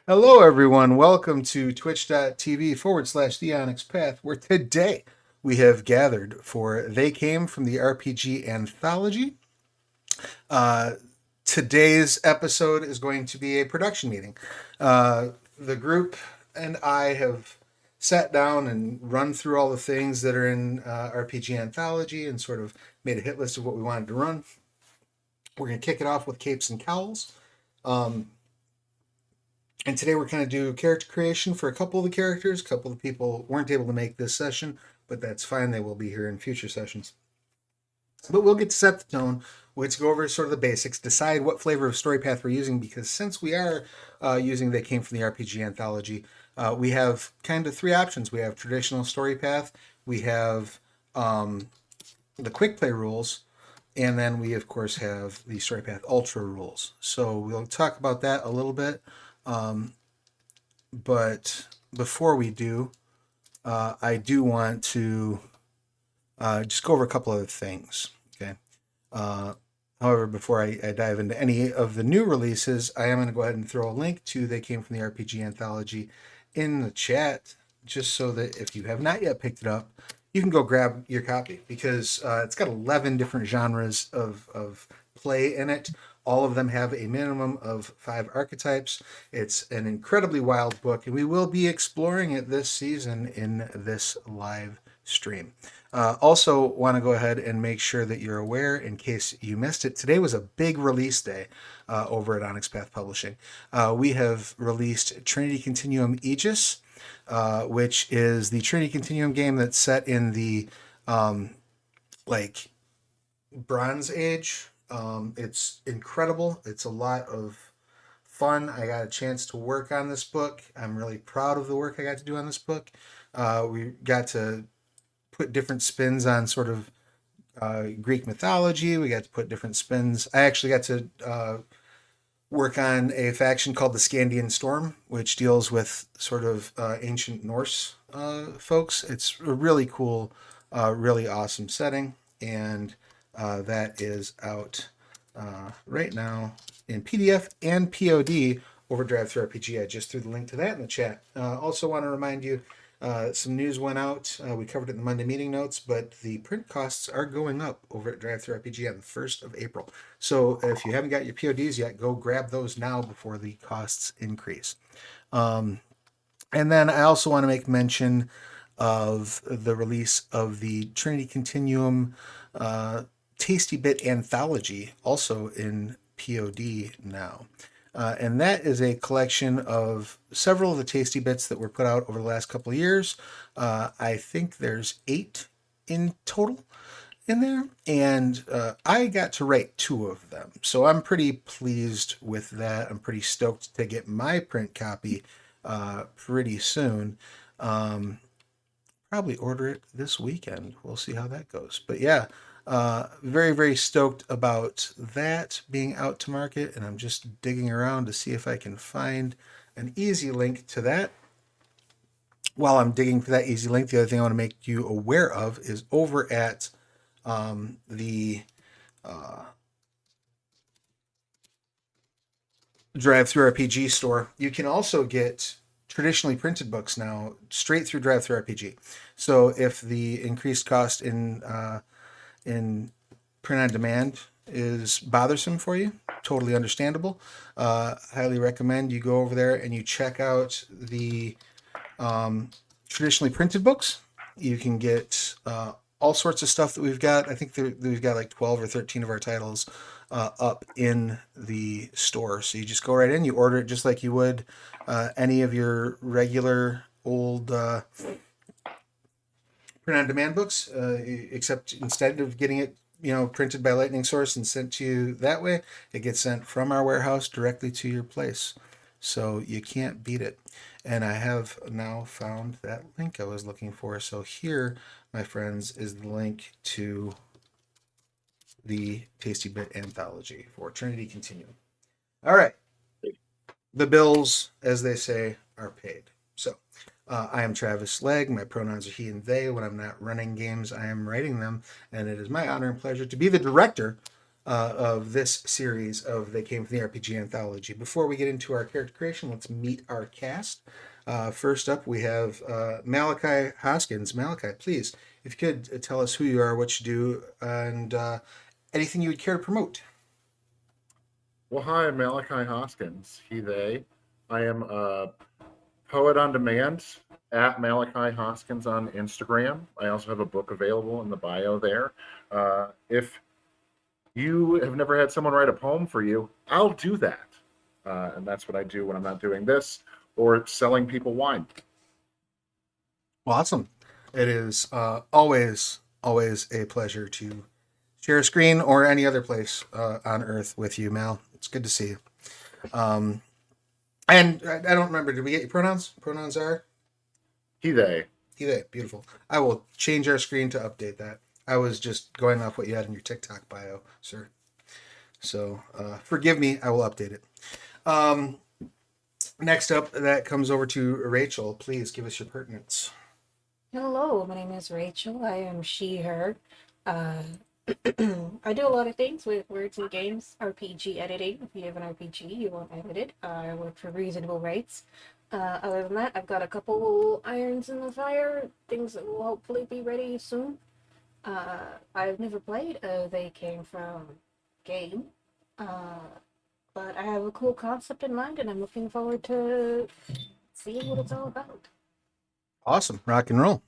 Hello, everyone. Welcome to twitch.tv/The Onyx Path, where today we have gathered for They Came from the RPG Anthology. Uh, Today's episode is going to be a production meeting. The group and I have sat down and run through all the things that are in RPG Anthology and sort of made a hit list of what we wanted to run. We're going to kick it off with Capes and Cowls. And today we're going to do character creation for a couple of the characters. A couple of people weren't able to make this session, but that's fine. They will be here in future sessions. But we'll get to set the tone. Let's go over sort of the basics, decide what flavor of story path we're using, because since we are using They Came from the RPG Anthology, we have kind of three options. We have traditional story path, we have the quick play rules, and then we, of course, have the story path ultra rules. So we'll talk about that a little bit. But before we do, I do want to just go over a couple of things. Okay. However, before I dive into any of the new releases, I am going to go ahead and throw a link to They Came from the RPG Anthology in the chat, just so that if you have not yet picked it up, you can go grab your copy, because it's got 11 different genres of play in it. All of them have a minimum of 5 archetypes. It's an incredibly wild book, and we will be exploring it this season in this live stream. Also, want to go ahead and make sure that you're aware, in case you missed it, today was a big release day over at Onyx Path Publishing. We have released Trinity Continuum Aegis, which is the Trinity Continuum game that's set in the like Bronze Age. It's incredible. It's a lot of fun. I got a chance to work on this book. I'm really proud of the work I got to do on this book. We got to put different spins on sort of Greek mythology. We got to put different spins. I actually got to work on a faction called the Scandian Storm, which deals with sort of ancient Norse folks. It's a really cool, really awesome setting, and that is out right now in PDF and POD over Drive-Thru RPG. I just threw the link to that in the chat. Also want to remind you, some news went out. We covered it in the Monday meeting notes, but the print costs are going up over at Drive-Thru RPG on the 1st of April. So if you haven't got your PODs yet, go grab those now before the costs increase. And then I also want to make mention of the release of the Trinity Continuum Tasty Bit Anthology, also in POD now. And that is a collection of several of the tasty bits that were put out over the last couple of years. I think there's 8 in total in there, and I got to write 2 of them. So I'm pretty pleased with that. I'm pretty stoked to get my print copy pretty soon. Probably order it this weekend. We'll see how that goes. But yeah, very, very stoked about that being out to market, and I'm just digging around to see if I can find an easy link to that. While I'm digging for that easy link, the other thing I want to make you aware of is over at the Drive-Thru RPG store, you can also get traditionally printed books now straight through Drive-Thru RPG. So if the increased cost in print on demand is bothersome for you, totally understandable. Highly recommend you go over there and you check out the traditionally printed books. You can get all sorts of stuff that we've got. I think we've got like 12 or 13 of our titles up in the store. So you just go right in, you order it just like you would any of your regular old print on demand books, except instead of getting it printed by Lightning Source and sent to you that way, it gets sent from our warehouse directly to your place. So you can't beat it. And I have now found that link I was looking for. So here, my friends, is the link to the Tasty Bit Anthology for Trinity Continuum. All right. The bills, as they say, are paid. So I am Travis Legg. My pronouns are he and they. When I'm not running games, I am writing them. And it is my honor and pleasure to be the director of this series of They Came from the RPG Anthology. Before we get into our character creation, let's meet our cast. First up, we have Malachi Hoskins. Malachi, please, if you could tell us who you are, what you do, and anything you would care to promote. Well, hi, I'm Malachi Hoskins. He, they. I am a poet on demand at Malachi Hoskins on Instagram. I also have a book available in the bio there. If you have never had someone write a poem for you, I'll do that. And that's what I do when I'm not doing this or selling people wine. Awesome. It is always a pleasure to share a screen or any other place on Earth with you, Mal. It's good to see you. Um, and I don't remember, did we get your pronouns? Pronouns are He, they. he, they. Beautiful. I will change our screen to update that. I was just going off what you had in your TikTok bio, sir. So forgive me, I will update it. Um, Next up, that comes over to Rachel. Please give us your pertinence. Hello, my name is Rachel. I am she, her. Uh, I do a lot of things with words and games, RPG editing. If you have an RPG, you want edited. I work for reasonable rates. Other than that, I've got a couple irons in the fire, things that will hopefully be ready soon. I've never played They Came From game, uh, but I have a cool concept in mind, and I'm looking forward to seeing what it's all about. Awesome. Rock and roll.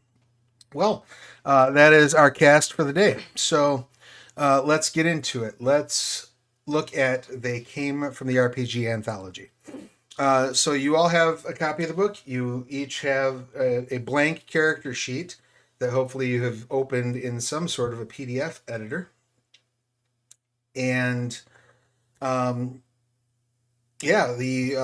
Well, that is our cast for the day. So let's get into it. Let's look at They Came from the RPG Anthology. So you all have a copy of the book. You each have a blank character sheet that hopefully you have opened in some sort of a PDF editor. And um, yeah, the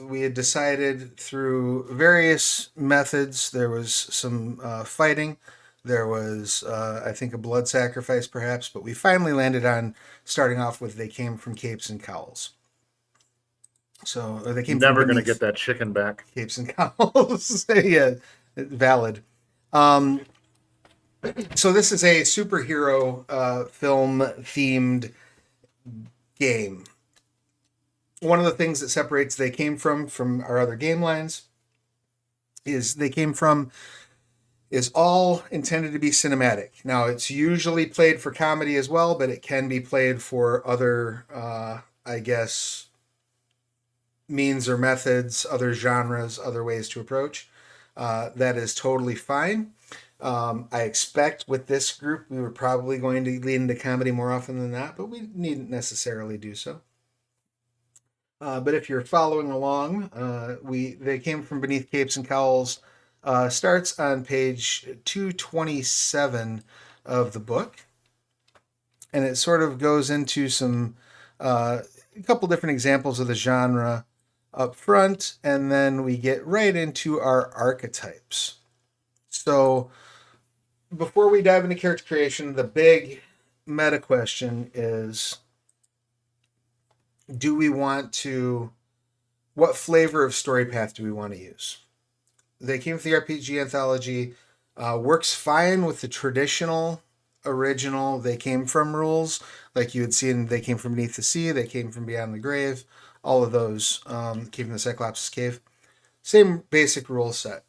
we had decided through various methods. There was some fighting. There was, I think, a blood sacrifice, perhaps. But we finally landed on starting off with "They came from capes and cowls." So they came from Never going to beneath get that chicken back. capes and cowls. Yeah, valid. Um, so this is a superhero film themed game. One of the things that separates They Came from our other game lines is They Came From is all intended to be cinematic. Now it's usually played for comedy as well, but it can be played for other I guess means or methods, other genres, other ways to approach. That is totally fine. I expect with this group we were probably going to lean into comedy more often than that, but we needn't necessarily do so. But if you're following along, we they came from beneath capes and cowls. Starts on page 227 of the book, and it sort of goes into some a couple different examples of the genre up front, and then we get right into our archetypes. So before we dive into character creation, the big meta question is, do we want to, what flavor of story path do we want to use? They Came from the RPG Anthology works fine with the traditional original They Came From rules, like you had seen. They Came From Beneath the Sea, They Came From Beyond the Grave, all of those came from the Cyclops' Cave. Same basic rule set.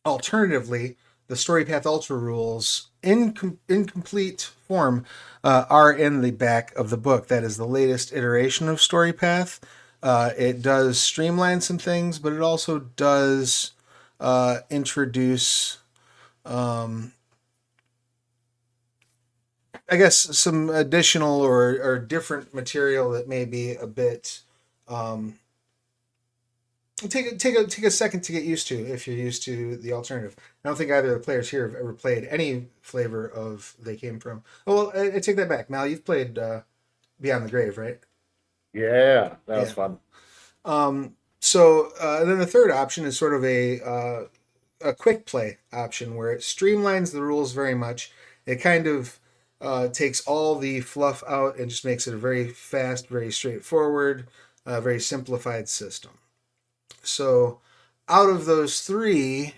Alternatively, the Story Path Ultra rules in incomplete form are in the back of the book. That is the latest iteration of Story Path. It does streamline some things, but it also does introduce, I guess, some additional or different material that may be a bit um, take a second to get used to if you're used to the alternative. I don't think either of the players here have ever played any flavor of They Came From. Oh, well, I take that back. Mal, you've played Beyond the Grave, right? Yeah, that was Yeah. fun. So then the third option is sort of a quick play option where it streamlines the rules very much. It kind of takes all the fluff out and just makes it a very fast, very straightforward, very simplified system. So out of those three,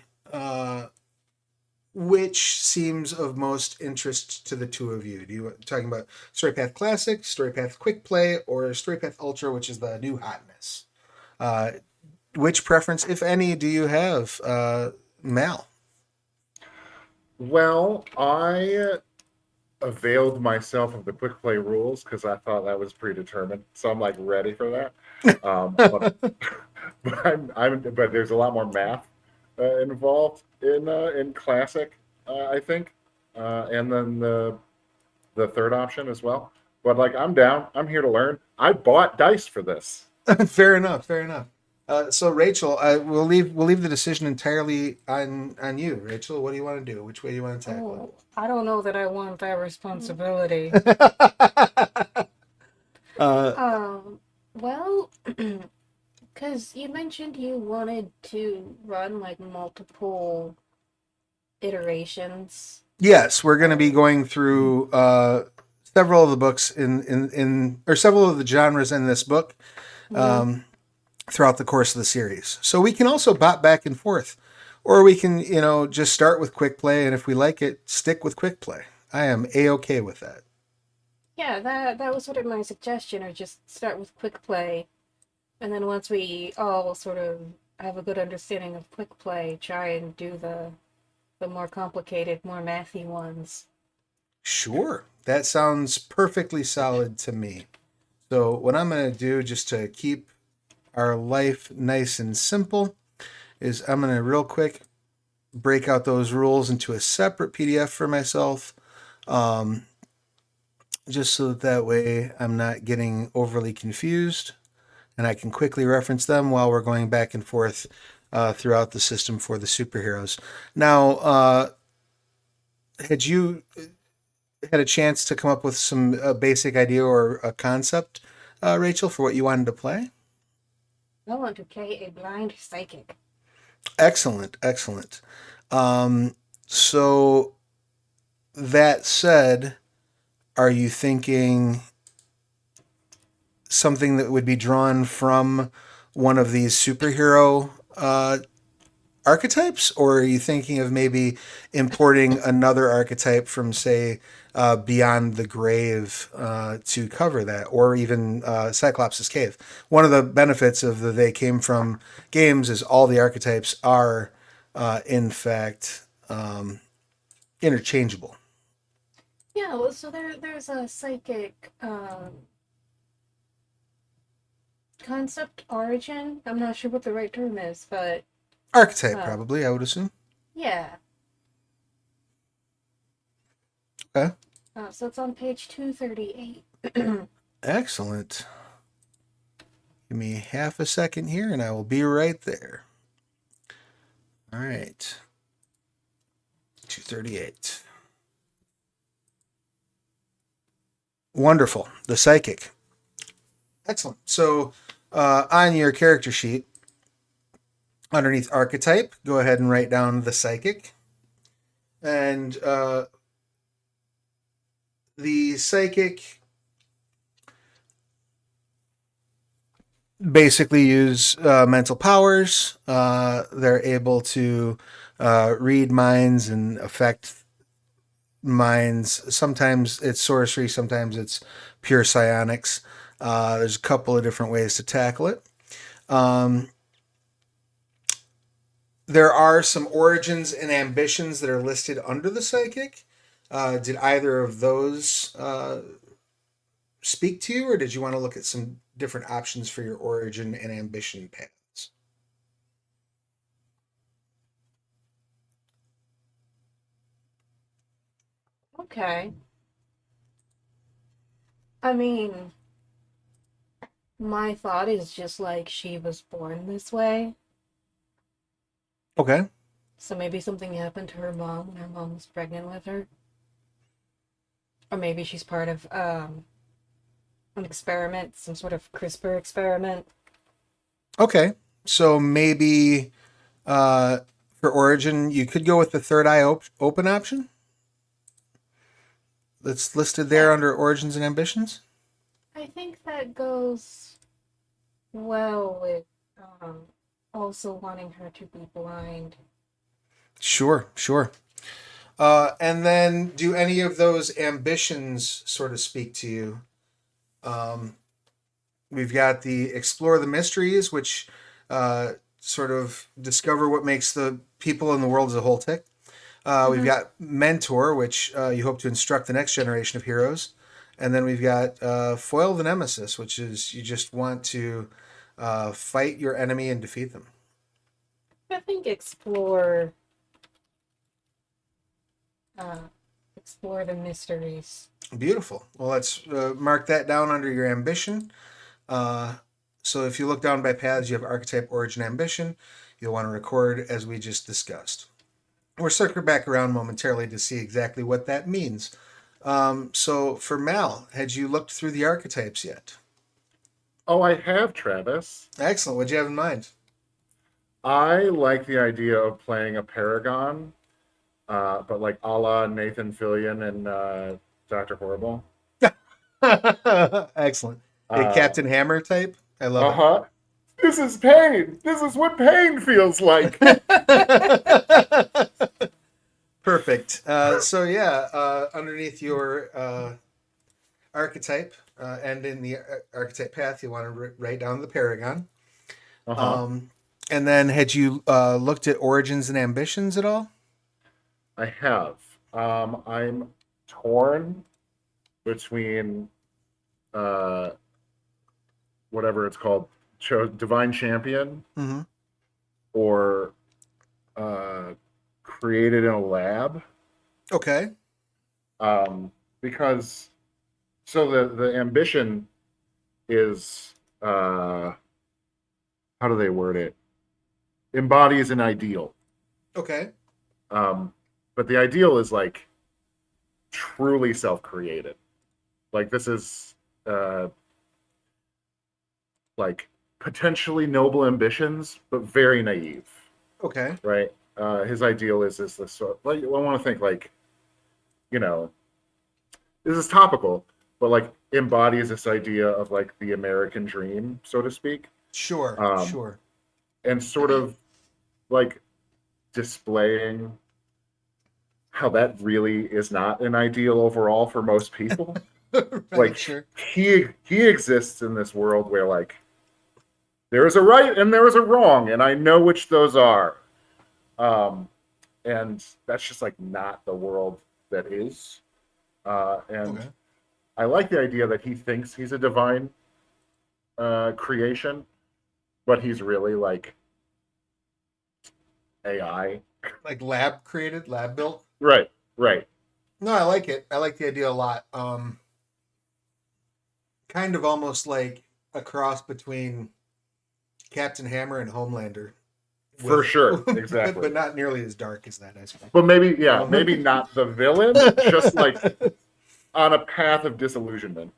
which seems of most interest to the two of you? Do you talking about Story Path Classic, Story Path Quick Play, or Story Path Ultra, which is the new hotness? Uh, which preference, if any, do you have, Mal? Well, I availed myself of the quick play rules because I thought that was predetermined. So I'm like ready for that. But but there's a lot more math involved in classic, I think, and then the third option as well. But like I'm down. I'm here to learn. I bought dice for this. Fair enough. Fair enough. So Rachel, we'll leave the decision entirely on you. Rachel, what do you want to do? Which way do you want to tackle Oh, I don't know that I want that responsibility. it? uh, Um, well, because you mentioned you wanted to run like multiple iterations. yes, we're going to be Of, going through several of the books in or several of the genres in this book Mhm. um, throughout the course of the series. So we can also bop back and forth, or we can just start with quick play, and if we like it, stick with quick play. I am a-okay with that. Yeah, that was sort of my suggestion, or just start with quick play, and then once we all sort of have a good understanding of quick play, try and do the more complicated, more mathy ones. Sure, that sounds perfectly solid to me. So what I'm going to do, just to keep our life nice and simple, is I'm going to real quick break out those rules into a separate PDF for myself, um, just so that way I'm not getting overly confused, and I can quickly reference them while we're going back and forth throughout the system for the superheroes. Now, had you had a chance to come up with some basic idea or a concept, Rachel, for what you wanted to play? I want to play a blind psychic. Excellent, excellent. Um, so that said, are you thinking something that would be drawn from one of these superhero archetypes, or are you thinking of maybe importing another archetype from, say, Beyond the Grave to cover that, or even Cyclops' Cave? One of the benefits of the They Came From games is all the archetypes are, in fact, interchangeable. Yeah, well, so there's a psychic concept origin. I'm not sure what the right term is, but Archetype, uh, probably, I would assume. yeah. Okay. So it's on page 238. Excellent. Give me half a second here and I will be right there. All right. 238. Wonderful. The psychic. Excellent. So on your character sheet, underneath archetype, go ahead and write down the psychic. And the psychic basically use mental powers. They're able to read minds and affect minds. Sometimes it's sorcery, sometimes it's pure psionics. There's a couple of different ways to tackle it. Um, there are some origins and ambitions that are listed under the psychic. Did either of those speak to you, or did you want to look at some different options for your origin and ambition paths? Okay. I mean, my thought is just like she was born this way. Okay. So maybe something happened to her mom when her mom was pregnant with her. Or maybe she's part of an experiment, some sort of CRISPR experiment. Okay. So maybe uh, for origin, you could go with the third eye open option that's listed there Yeah, under origins and ambitions. I think that goes well with um, also wanting her to be blind. Sure, sure. And then, do any of those ambitions sort of speak to you? Um, we've got the explore the mysteries, which sort of discover what makes the people in the world as a whole tick. We've Hmm. got mentor, which you hope to instruct the next generation of heroes, and then we've got foil the nemesis, which is you just want to fight your enemy and defeat them. I think uh, explore the mysteries. Beautiful. Well, let's mark that down under your ambition. Uh, so if you look down by paths, you have archetype, origin, ambition. You'll want to record as we just discussed. We'll circle back around momentarily to see exactly what that means. So for Mal, had you looked through the archetypes yet? Oh, I have, Travis. Excellent. What'd you have in mind? I like the idea of playing a Paragon, but like a la Nathan Fillion and Dr. Horrible. Excellent. A Uh Captain Hammer type? I love it. huh. This is pain. This is what pain feels like. Perfect. So yeah, underneath your archetype and in the archetype path, you want to write down the Paragon. Uh huh. Um, and then had you looked at origins and ambitions at all? I have. I'm torn between uh, whatever it's called, Divine Champion, Mm-hmm. or uh, created in a lab. Okay. Because so the ambition is how do they word it? Embodies an ideal. Okay. Um, but the ideal is like truly self-created. Like this is uh, like potentially noble ambitions, but very naive, Okay. right? His ideal is this sort. Like I want to think like you know this is topical, but like embodies this idea of like the American dream, so to speak, Sure. um, Sure. and sort of like displaying how that really is not an ideal overall for most people. Right. Like Sure. he exists in this world where like there is a right and there is a wrong, and I know which those are. Um, and that's just like not the world that is. And Okay. I like the idea that he thinks he's a divine creation, but he's really like AI. Like lab created, lab built. Right, right. No, I like it. I like the idea a lot. Kind of almost like a cross between Captain Hammer and Homelander, For with sure, but exactly. not nearly as dark as that, I suppose. But maybe, yeah, Um, maybe not the villain, just like on a path of disillusionment.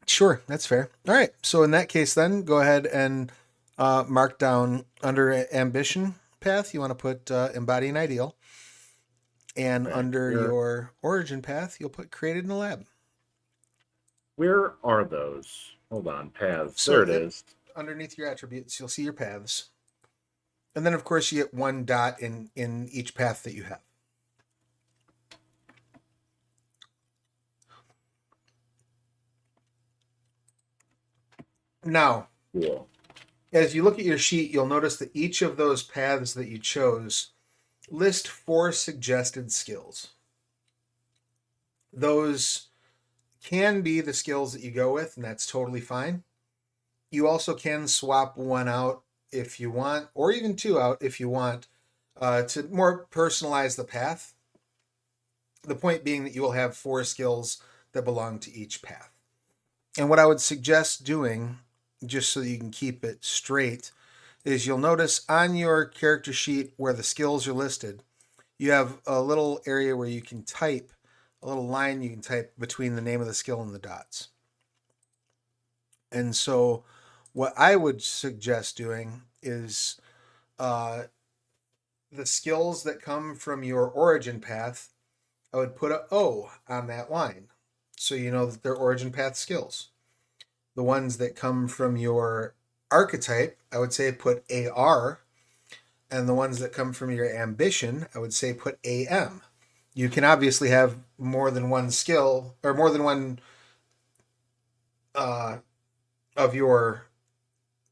sure, that's fair. All right. So in that case, then go ahead and mark down under ambition path. You want to put embody an ideal, and Okay, under your origin path, you'll put created in a lab. where are those? Hold on, paths. So There it it, is. underneath your attributes, you'll see your paths, and then of course you get one dot in each path that you have. Now, Cool. as you look at your sheet, you'll notice that each of those paths that you chose list 4 suggested skills. Those can be the skills that you go with, and that's totally fine. You also can swap one out if you want, or even 2 out if you want, to more personalize the path. The point being that you will have 4 skills that belong to each path. And what I would suggest doing, just so that you can keep it straight, is you'll notice on your character sheet where the skills are listed, you have a little area where you can type, a little line you can type between the name of the skill and the dots. And so, what I would suggest doing is uh, the skills that come from your origin path, I would put a O on that line. So you know that they're origin path skills. The ones that come from your archetype, I would say put AR and the ones that come from your ambition, I would say put AM. You can obviously have more than one skill or more than one uh, of your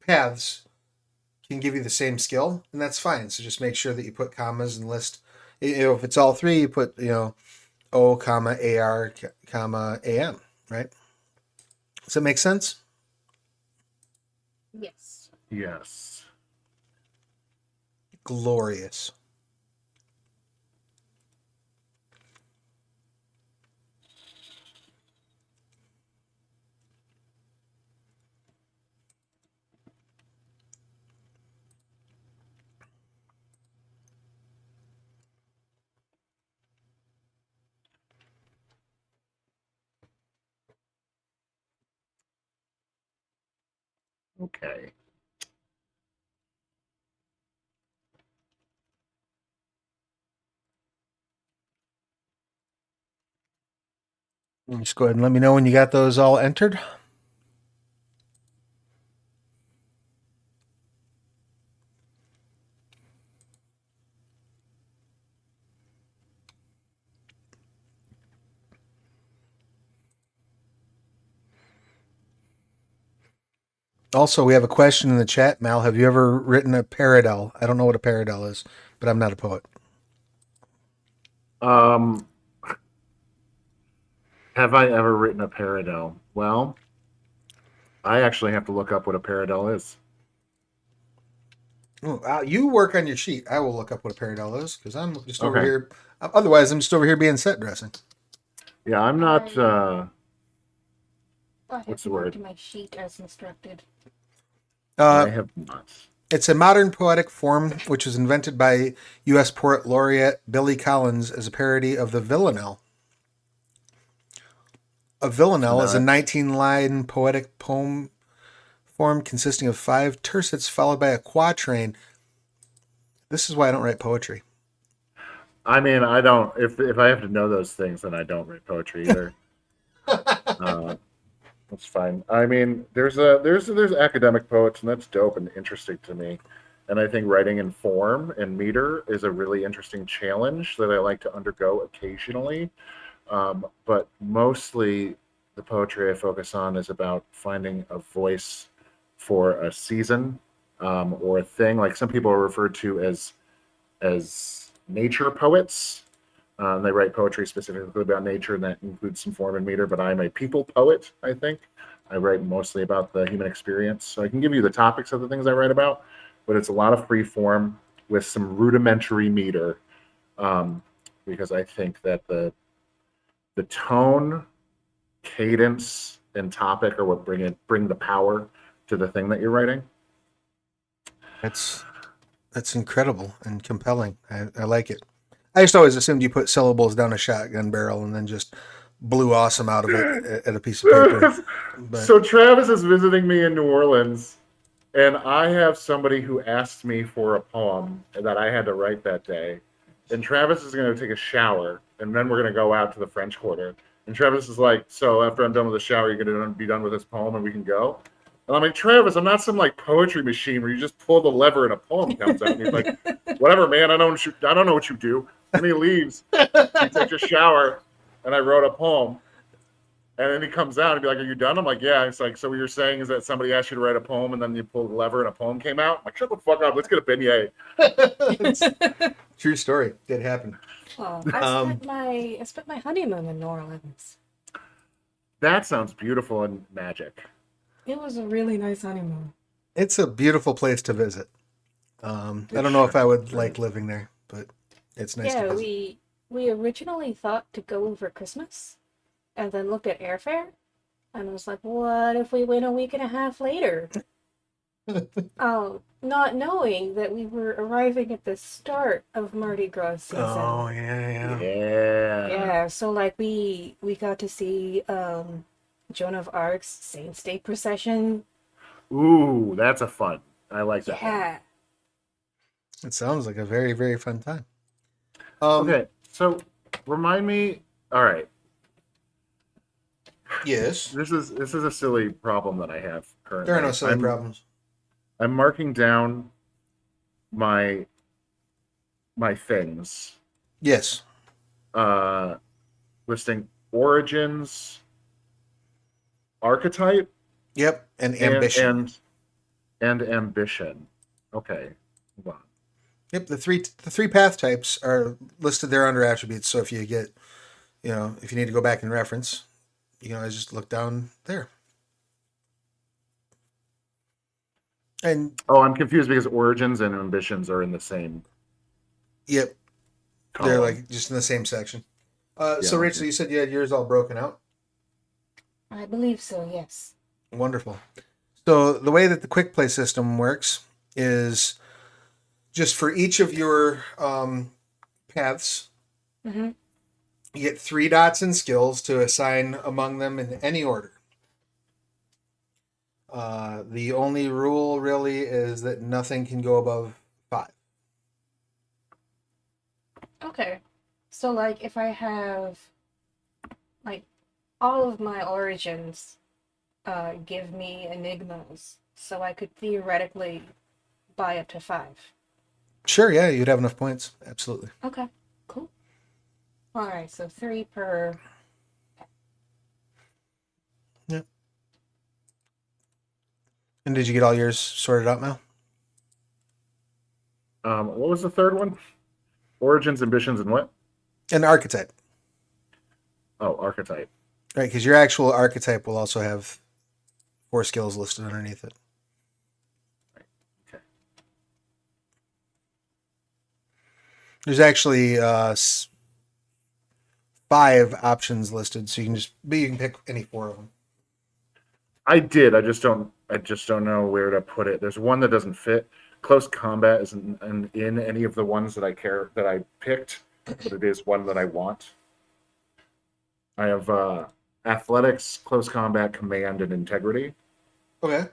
paths can give you the same skill, and that's fine. So just make sure that you put commas and list. If it's all three, you put O comma AR comma AM. Right? Does that make sense? Yes. Yes. Glorious. Okay. Just go ahead and let me know when you got those all entered. Also, we have a question in the chat. Mal, have you ever written a paradel? I don't know what a paradel is, but I'm not a poet. Have I ever written a paradel? Well, I actually have to look up what a paradel is. You work on your sheet. I will look up what a paradel is because I'm just over Okay. here. Otherwise, I'm just over here being set dressing. Yeah, I'm not. I What's have the marked word? my sheet as instructed. I Uh, have not. it's a modern poetic form which was invented by U.S. Poet Laureate Billy Collins as a parody of the villanelle. A So villanelle is now a I, 19-line poetic poem form consisting of 5 tercets followed by a quatrain. This is why I don't write poetry. I mean, I don't. If I have to know those things, then I don't write poetry either. Uh, that's fine. I mean, there's academic poets, and that's dope and interesting to me. And I think writing in form and meter is a really interesting challenge that I like to undergo occasionally. But mostly, the poetry I focus on is about finding a voice for a season or a thing. Like some people are referred to as nature poets. They write poetry specifically about nature, and that includes some form and meter. But I'm a people poet, I think. I write mostly about the human experience. So I can give you the topics of the things I write about, but it's a lot of free form with some rudimentary meter, um, because I think that the tone, cadence, and topic are what bring the power to the thing that you're writing. That's incredible and compelling. I like it. I just always assumed you put syllables down a shotgun barrel and then just blew awesome out of it at a piece of paper. But So Travis is visiting me in New Orleans, and I have somebody who asked me for a poem that I had to write that day. And Travis is going to take a shower, and then we're going to go out to the French Quarter. And Travis is like, "So after I'm done with the shower, you're going to be done with this poem, and we can go." And I'm like, "Travis, I'm not some like poetry machine where you just pull the lever and a poem comes out." And he's like, "Whatever, man. I don't know what you do." And he leaves. He takes a shower, and I wrote a poem. And then he comes out and be like, "Are you done?" I'm like, "Yeah." It's like, "So what you're saying is that somebody asked you to write a poem, and then you pulled the lever and a poem came out?" I'm like, "Shut the fuck up. Let's get a beignet." it's true story. Did happen. Oh, Um, I spent my honeymoon in New Orleans. That sounds beautiful and magic. It was a really nice honeymoon. it's a beautiful place to visit. I It don't know if I sure would like is. living there, but it's nice to Yeah, visit. we originally thought to go over Christmas and then looked at airfare and was like, what if we went a week and a half later? Not knowing that we were arriving at the start of Mardi Gras Oh season. yeah, yeah. Yeah. Yeah, so like we got to see Joan of Arc's Saints Day procession. Ooh, that's a fun. I like that one. Yeah. It sounds like a very very fun time. Um, Okay, so remind me. All right, yes, this is a silly problem that I have there are no currently. silly problems. I'm marking down my my things, Yes. uh, listing origins, archetype, Yep. And and ambition. and ambition. Okay, hold on. Yep. The three path types are listed there under attributes. So if you get, if you need to go back and reference, you can always just look down there. And Oh, I'm confused because origins and ambitions are in the same yep, they're column. like just in the same section. Yeah. So Okay. Rachel, you said you had yours all broken out. I believe so, yes. Wonderful. So the way that the quick play system works is just for each of your paths, Mm-hmm. you get 3 dots in skills to assign among them in any order. The only rule really is that nothing can go above 5. Okay. So, like, if I have, like, all of my origins give me enigmas, so I could theoretically buy up to 5. Sure, yeah, you'd have enough points. Absolutely. Okay, cool. All right, so 3 per. Yep. And did you get all yours sorted out, Mel? What was the third one? Origins, ambitions, and what? An archetype, Oh, archetype. right? Because your actual archetype will also have 4 skills listed underneath it. Okay. There's actually 5 options listed, so you can pick any 4 of them. I did. I just don't know where to put it. There's one that doesn't fit. Close combat isn't in any of the ones that I picked, but it is one that I want. I have athletics, close combat, command, and integrity. Okay.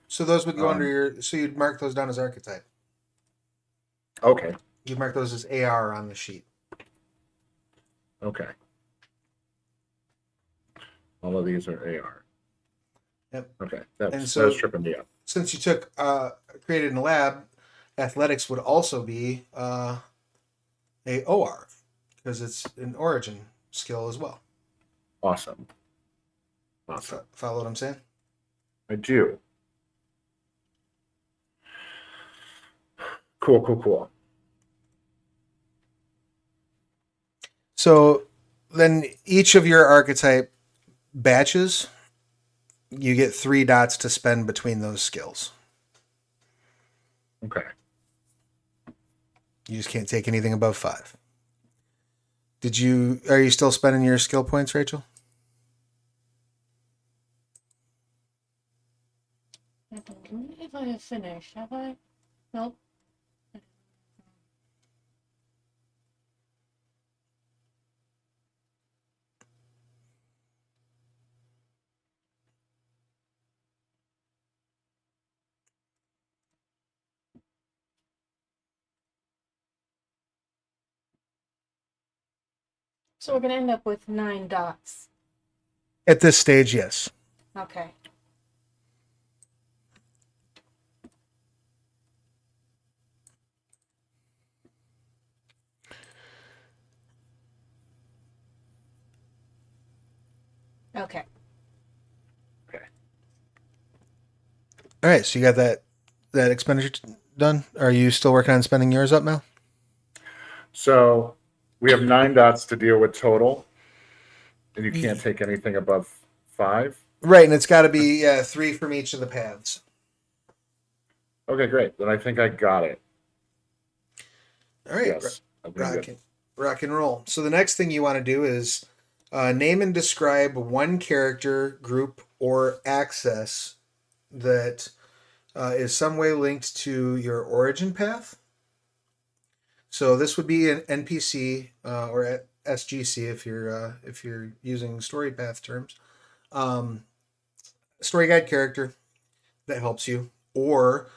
So those would go under Um, your. So you'd mark those down as archetype. okay. You'd mark those as AR on the sheet. Okay. All of these are AR. Yep. Okay. And That was so tripping me up. since you took created in the lab, athletics would also be a OR because it's an origin skill as well. Awesome. Awesome. Follow what I'm saying? I do. Cool, cool, cool. So then each of your archetype batches, you get 3 dots to spend between those skills. Okay. You just can't take anything above 5. Are you still spending your skill points, Rachel? If I have finished, have I? Nope. So we're gonna end up with 9 dots. At this stage, yes. Okay. Okay. Okay. All right, so you got that expenditure done. Are you still working on spending yours up now? So we have 9 dots to deal with total, and you can't take anything above 5. Right, and it's got to be 3 from each of the paths. Okay, great. Then I think I got it. All right, Yes. I'm doing rock, good. rock and roll. So the next thing you want to do is name and describe one character, group, or access that is some way linked to your origin path. So this would be an NPC or SGC if you're using story path terms. Um, Story guide character that helps you, or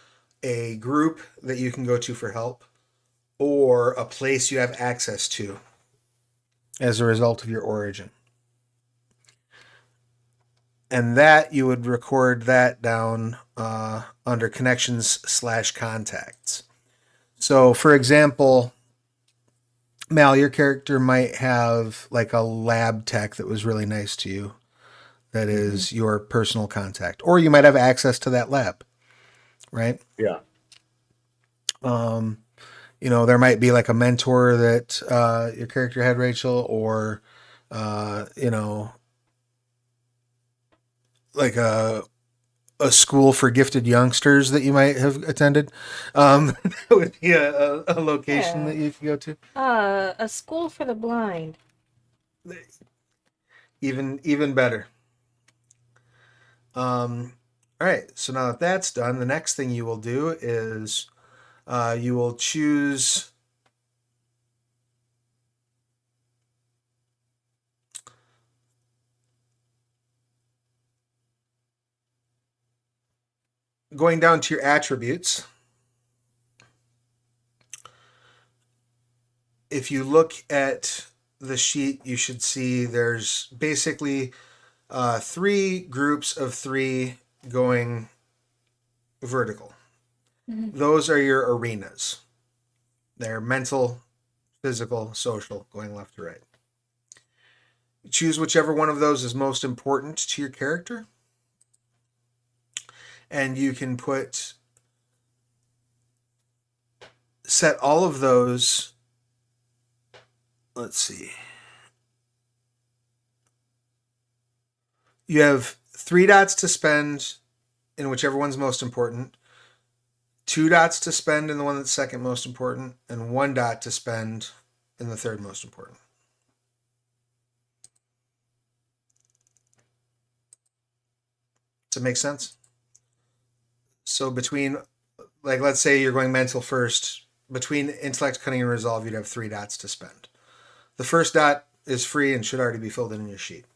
a group that you can go to for help, or a place you have access to as a result of your origin. And that you would record that down under connections/contacts. So, for example, Mal, your character might have like a lab tech that was really nice to you, that Hmm. is your personal contact, or you might have access to that lab, right? Yeah. Um, there might be like a mentor that your character had, Rachel, or uh, you know, like a school for gifted youngsters that you might have attended. That would be a location Yeah. that you could go to. A school for the blind. Even better. All right. So now that that's done, the next thing you will do is you will choose going down to your attributes. If you look at the sheet, you should see there's basically three groups of three going vertical. Mhm. Those are your arenas. They're mental, physical, social, going left to right. Choose whichever one of those is most important to your character, and you can set all of those. Let's see. You have 3 dots to spend in whichever one's most important, 2 dots to spend in the one that's second most important, and 1 dot to spend in the third most important. Does it make sense? So between, like, let's say you're going mental first, between intellect, cunning, and resolve, you'd have 3 dots to spend. The first dot is free and should already be filled in your sheet.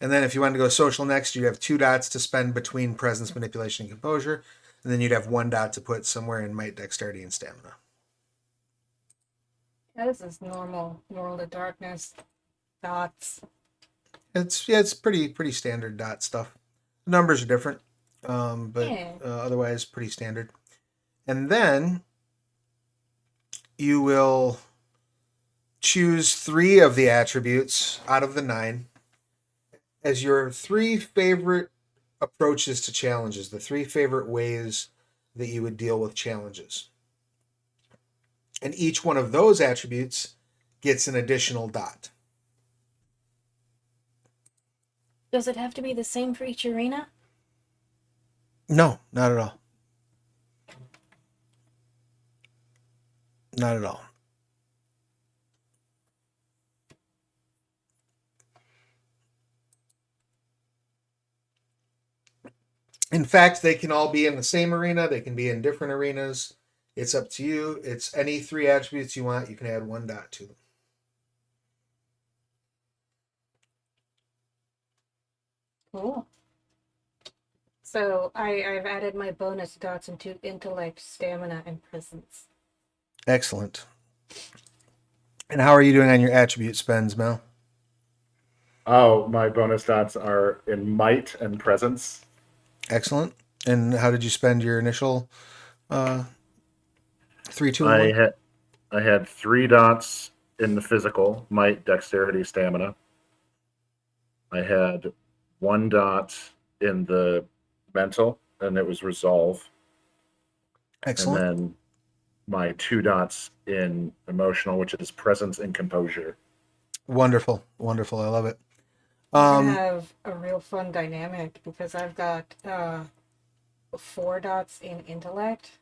And then if you wanted to go social next, you'd have 2 dots to spend between presence, manipulation, and composure. And then you'd have 1 dot to put somewhere in might, dexterity, and stamina. Yeah, this is normal World of Darkness dots. It's pretty standard dot stuff. The numbers are different, but Yeah. otherwise pretty standard. And then you will choose 3 of the attributes out of the 9 as your 3 favorite approaches to challenges, the 3 favorite ways that you would deal with challenges. And each one of those attributes gets an additional dot. Does it have to be the same for each arena? No, not at all. Not at all. In fact, they can all be in the same arena. They can be in different arenas. It's up to you. It's any 3 attributes you want. You can add 1 dot to them. Cool. So I've added my bonus dots into intellect, stamina, and presence. Excellent. And how are you doing on your attribute spends, Mel? Oh, my bonus dots are in might and presence. Excellent. And how did you spend your initial uh, 3, 2, and I 1? had I had 3 dots in the physical, might, dexterity, stamina. I had 1 dot in the mental, and it was resolve. And Excellent. then my 2 dots in emotional, which is presence and composure. Wonderful. Wonderful. I love it. We're gonna Um, have a real fun dynamic because I've got 4 dots in intellect,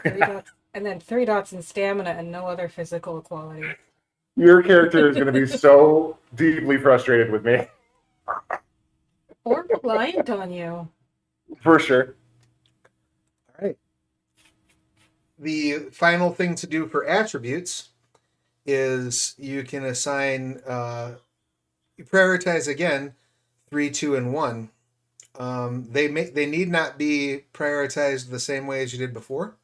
3 dots, and then 3 dots in stamina, and no other physical quality. Your character is going to be so deeply frustrated with me, Or reliant on you. for sure. all right. The final thing to do for attributes is you can assign, you prioritize again 3, 2, and 1. They need not be prioritized the same way as you did before,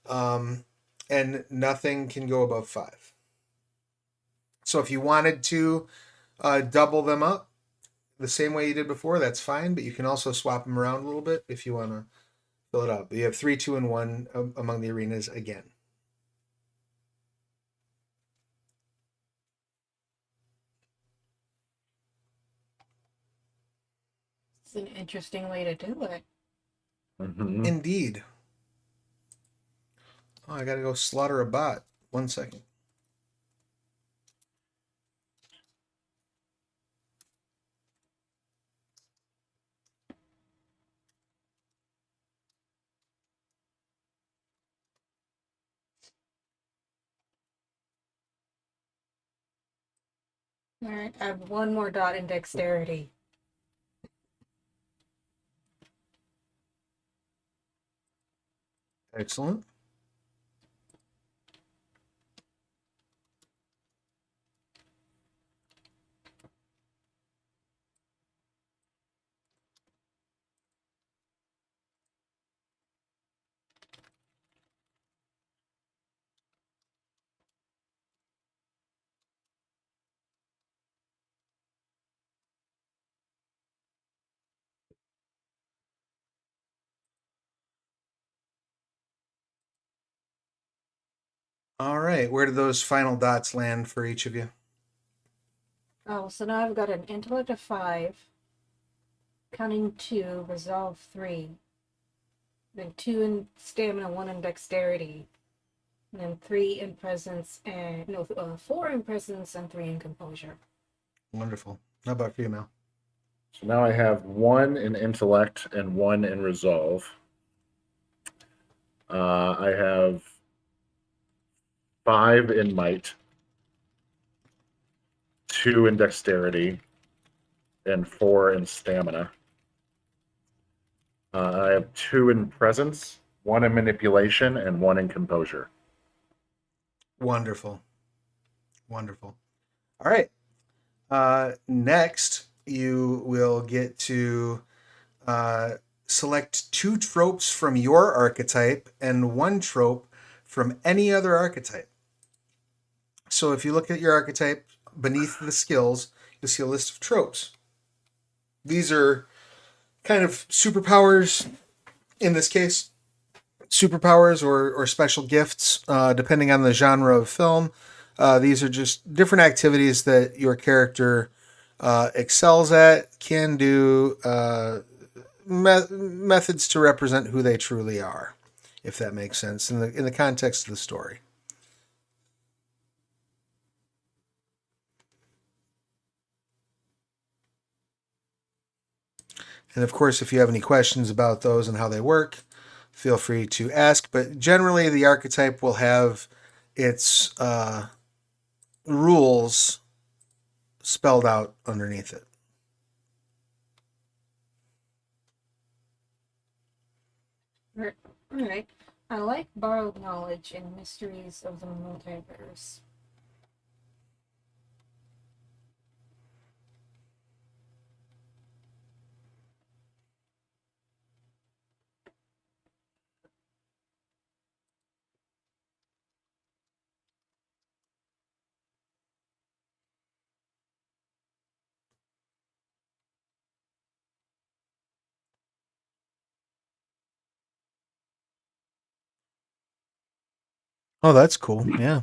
um, and nothing can go above 5. So if you wanted to double them up the same way you did before, that's fine. But you can also swap them around a little bit if you want to Fill it up. You have 3, 2, and 1 among the arenas again. It's an interesting way to do it. Mm-hmm. Indeed. Oh, I gotta go slaughter a bot. 1 second. All right, I have one more dot in dexterity. Excellent. All right. Where do those final dots land for each of you? Oh, so now I've got an intellect of 5, cunning 2, resolve 3, then 2 in stamina, 1 in dexterity, and then 3 in presence, and no, 4 in presence and 3 in composure. Wonderful. How about for you, Mel? So now I have 1 in intellect and 1 in resolve. I have 5 in might, 2 in dexterity, and 4 in stamina. I have 2 in presence, 1 in manipulation, and 1 in composure. Wonderful. Wonderful. All right. Next, you will get to select 2 tropes from your archetype and 1 trope from any other archetype. So if you look at your archetype beneath the skills, you'll see a list of tropes. These are kind of superpowers in this case, superpowers or special gifts, depending on the genre of film. These are just different activities that your character excels at, can do, methods to represent who they truly are, if that makes sense in the context of the story. And of course, if you have any questions about those and how they work, feel free to ask. But generally, the archetype will have its rules spelled out underneath it. All right. I like borrowed knowledge and mysteries of the multiverse. Oh, that's cool. Yeah.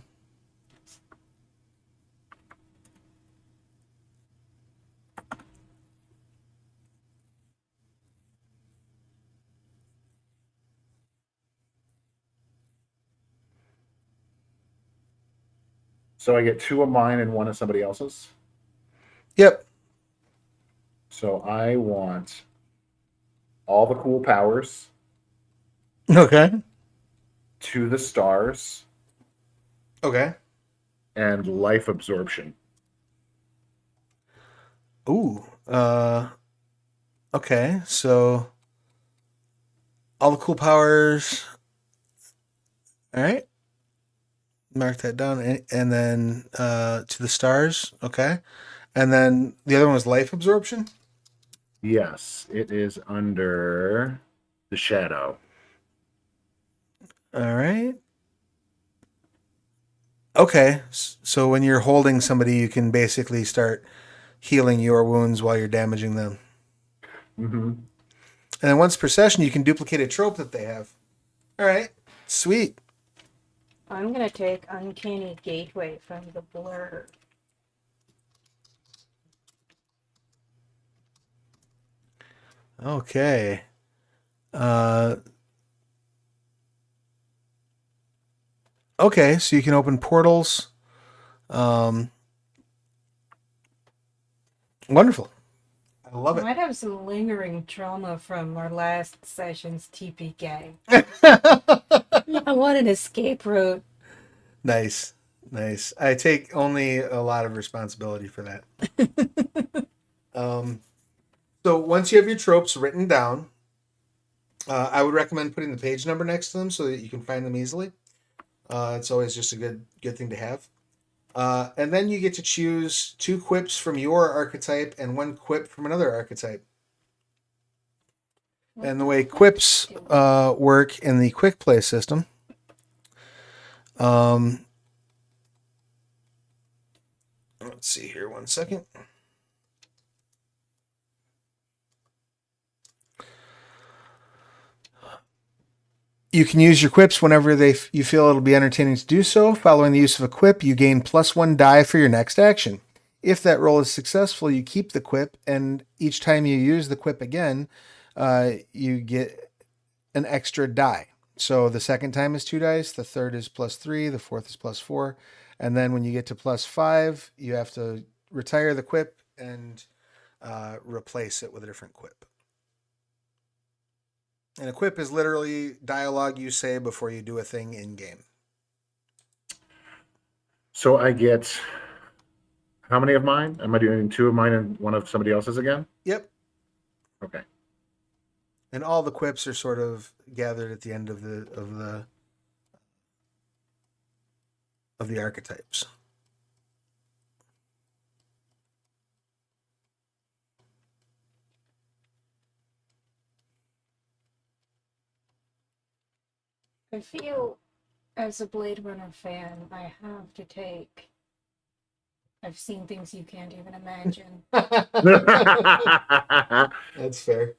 So I get 2 of mine and 1 of somebody else's. Yep. So I want all the cool powers, Okay. To the stars, Okay. and life absorption. Ooh. Okay. So all the cool powers. All right. Mark that down, and then to the stars. Okay. And then the other one was life absorption. Yes, it is under the shadow. All right. Okay. So when you're holding somebody, you can basically start healing your wounds while you're damaging them. Mm-hmm. And then once per session, you can duplicate a trope that they have. All right, sweet. I'm gonna take Uncanny Gateway from the Blur. Okay. Uh, okay, so you can open portals. Wonderful. I love I it. might have some lingering trauma from our last session's TPK. I want an escape route. Nice. Nice. I take only a lot of responsibility for that. Um, so once you have your tropes written down, I would recommend putting the page number next to them so that you can find them easily. It's always just a good thing to have. And then you get to choose 2 quips from your archetype and 1 quip from another archetype. And the way quips work in the quick play system, let's see here, 1 second. You can use your quips whenever you feel it'll be entertaining to do so. Following the use of a quip, you gain +1 die for your next action. If that roll is successful, you keep the quip, and each time you use the quip again, you get an extra die. So the second time is 2 dice, the third is +3, the fourth is +4, and then when you get to +5, you have to retire the quip and replace it with a different quip. And a quip is literally dialogue you say before you do a thing in game. So I get how many of mine? Am I doing 2 of mine and 1 of somebody else's again? Yep. Okay. And all the quips are sort of gathered at the end of the archetypes. I feel, as a Blade Runner fan, I have to take. I've seen things you can't even imagine. That's fair.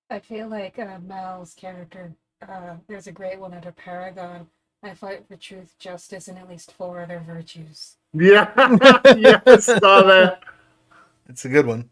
I feel like Mal's character, there's a great one under Paragon. I fight for truth, justice, and at least 4 other virtues. Yeah. Yes, saw that. It's a good one.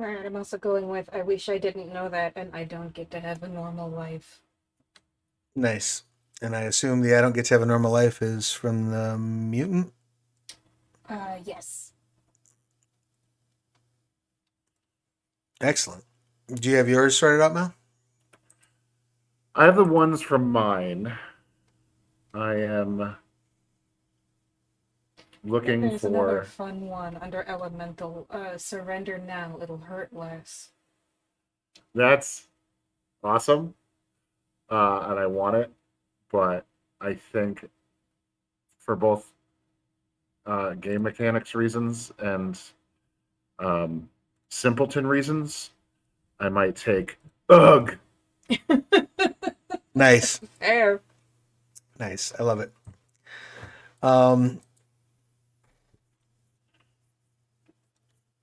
Alright, I'm also going with I wish I didn't know that and I don't get to have a normal life. Nice. And I assume the I don't get to have a normal life is from the mutant? Yes. Excellent. Do you have yours sorted out, Mel? I have the ones from mine. I am looking There's another for. fun one under Elemental. Surrender now, it'll hurt less. That's awesome. And I want it, but I think for both game mechanics reasons and simpleton reasons, I might take ugh. Nice. Fair. Nice. I love it.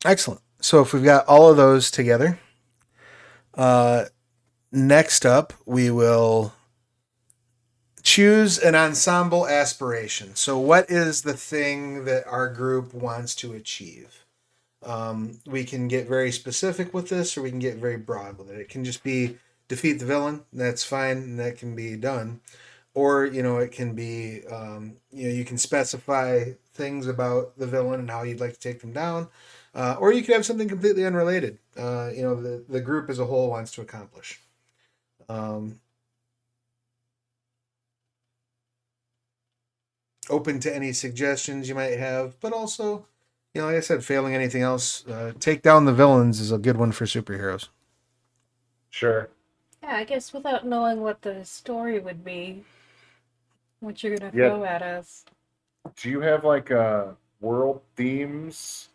Excellent. So if we've got all of those together, next up we will choose an ensemble aspiration. So, what is the thing that our group wants to achieve? We can get very specific with this, or we can get very broad with it. It can just be defeat the villain. That's fine, and that can be done. Or it can be you can specify things about the villain and how you'd like to take them down. Or you could have something completely unrelated. The group as a whole wants to accomplish. Um, Open to any suggestions you might have, but also, like I said, failing anything else, take down the villains is a good one for superheroes. Sure. Yeah, I guess without knowing what the story would be, what you're gonna Yeah. throw at us. Do you have like world themes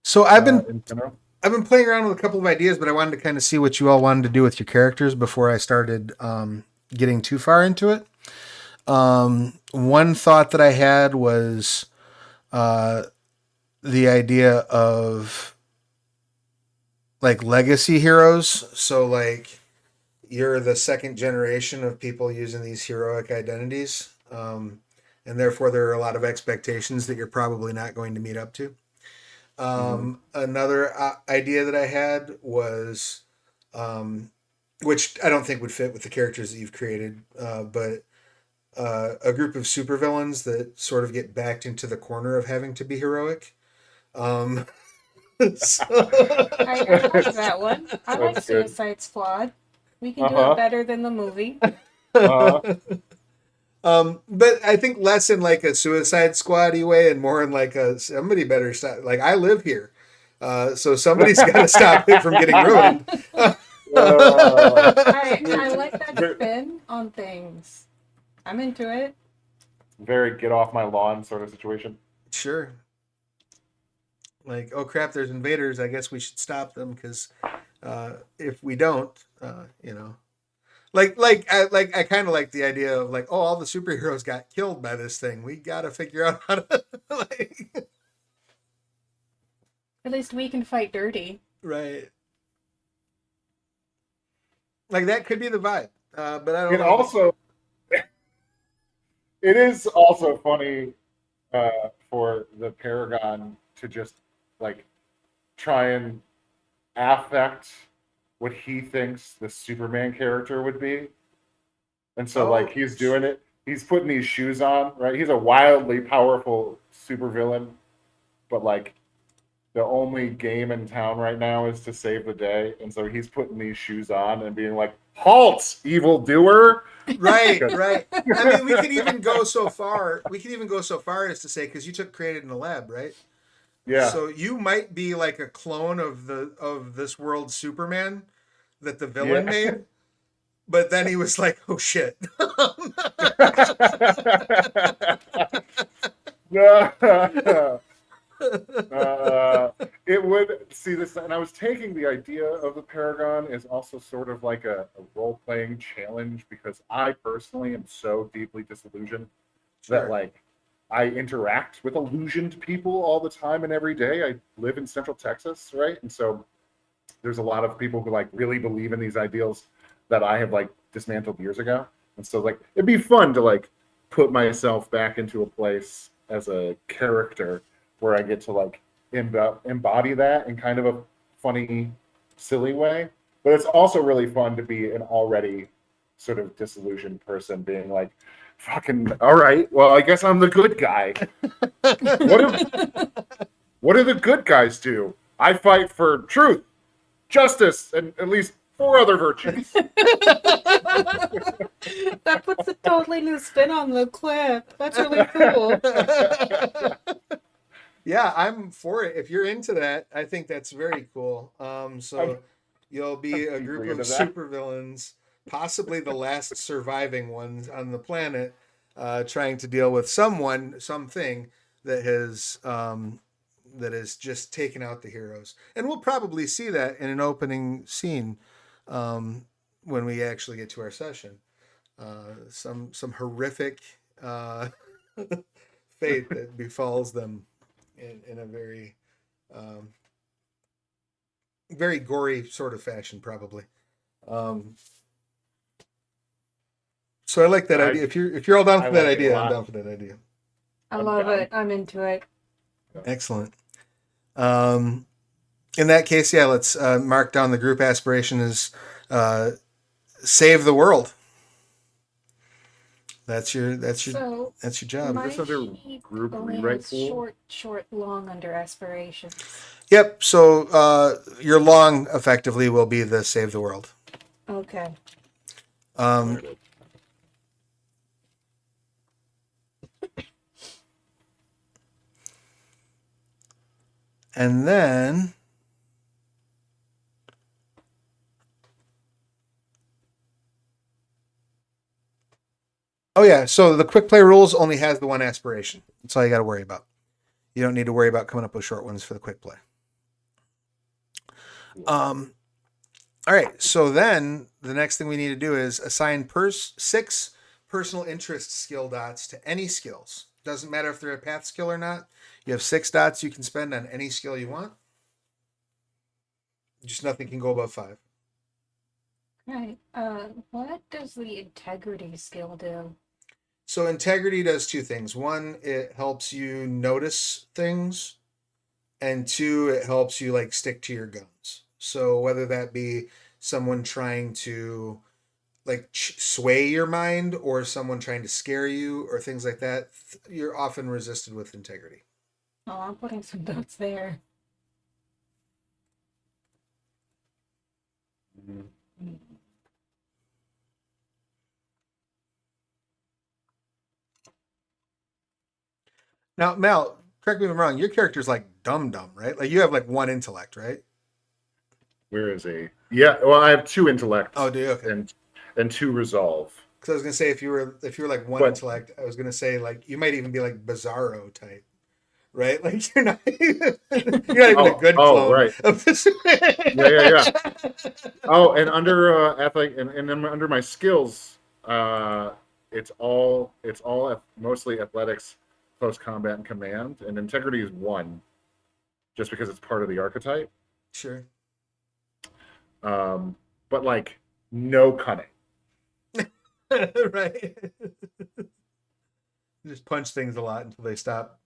So I've been in general? I've been playing around with a couple of ideas, but I wanted to kind of see what you all wanted to do with your characters before I started getting too far into it. One thought that I had was uh, the idea of like legacy heroes. So like you're the second generation of people using these heroic identities, and therefore there are a lot of expectations that you're probably not going to meet up to. Mm-hmm. Another idea that I had was, um, which I don't think would fit with the characters that you've created, but a group of supervillains that sort of get backed into the corner of having to be heroic. Um, so I like that one. I like That's good. Suicide Squad. We can do it Uh-huh. better than the movie. Uh-huh. But I think less in like a Suicide Squad-y way and more in like a somebody better stop. Like I live here, so somebody's got to stop it from getting ruined. I like that spin on things. I'm into it. Very get off my lawn sort of situation. Sure. Like, oh crap, there's invaders. I guess we should stop them because if we don't, I kind of like the idea of like, oh, all the superheroes got killed by this thing. We got to figure out how to like, At least we can fight dirty. right. Like that could be the vibe, but I don't It know. also it is also funny for the Paragon to just like try and affect what he thinks the Superman character would be. And so like Oh, he's doing it. He's putting these shoes on, right? He's a wildly powerful supervillain, but like the only game in town right now is to save the day. And so he's putting these shoes on and being like, "Halt, evil doer!" right, right. I mean, we could even go so far. We could even go so far as to say because you took created in the lab, right? Yeah. So you might be like a clone of this world's Superman that the villain Yeah. made, but then he was like, "Oh shit." It would see this, and I was taking the idea of the Paragon as also sort of like a role playing challenge because I personally am so deeply disillusioned that Sure. like I interact with illusioned people all the time and every day. I live in Central Texas, right? And so there's a lot of people who like really believe in these ideals that I have like dismantled years ago. And so like it'd be fun to like put myself back into a place as a character where I get to like embody that in kind of a funny, silly way. But it's also really fun to be an already sort of disillusioned person being like, fucking all right, well, I guess I'm the good guy. What do what do the good guys do? I fight for truth, justice, and at least four other virtues. That puts a totally new spin on the clip. That's really cool. Yeah, I'm for it. If you're into that, I think that's very cool. I'm, So you'll be I'm a group deeply of into that. supervillains, possibly the last surviving ones on the planet, trying to deal with something that has just taken out the heroes. And we'll probably see that in an opening scene um, when we actually get to our session. Some horrific uh, fate that befalls them in a um, very gory sort of fashion, probably. Um, So I like that idea. If you're all down I for that like it a idea, I'm lot. down for that idea. I I'm love down. it. I'm into it. Excellent. Um, in that case, yeah, let's mark down the group aspiration as save the world. That's your So job. Is this my under sheet group only rewrite has pool? short, long under aspirations. Yep. So your long effectively will be the save the world. Okay. Um, There it is. and then oh yeah, so the quick play rules only has the one aspiration. That's all you got to worry about. You don't need to worry about coming up with short ones for the quick play. Um, all right, so then the next thing we need to do is assign 6 personal interest skill dots to any skills. Doesn't matter if they're a path skill or not. You have 6 dots you can spend on any skill you want. Just nothing can go above 5. Right. What does the integrity skill do? So integrity does 2 things. One, it helps you notice things, and 2, it helps you like stick to your guns. So whether that be someone trying to like sway your mind or someone trying to scare you or things like that, you're often resisted with integrity. Oh, I'm putting some notes there. Mhm. Now, Mel, correct me if I'm wrong. Your character's like dumb, right? Like you have like 1 intellect, right? Where is he? Yeah, well, I have 2 intellect Oh, do you? Okay. and 2 resolve. Because I was gonna say if you were like 1 But intellect, I was gonna say like you might even be like Bizarro type, right? Like you're not you're not even a good oh, clone right. of this. Yeah. Oh, and under athletic and then under my skills, mostly athletics, close combat, and command, and integrity is 1, just because it's part of the archetype. Sure. But like no cunning. Right. Just punch things a lot until they stop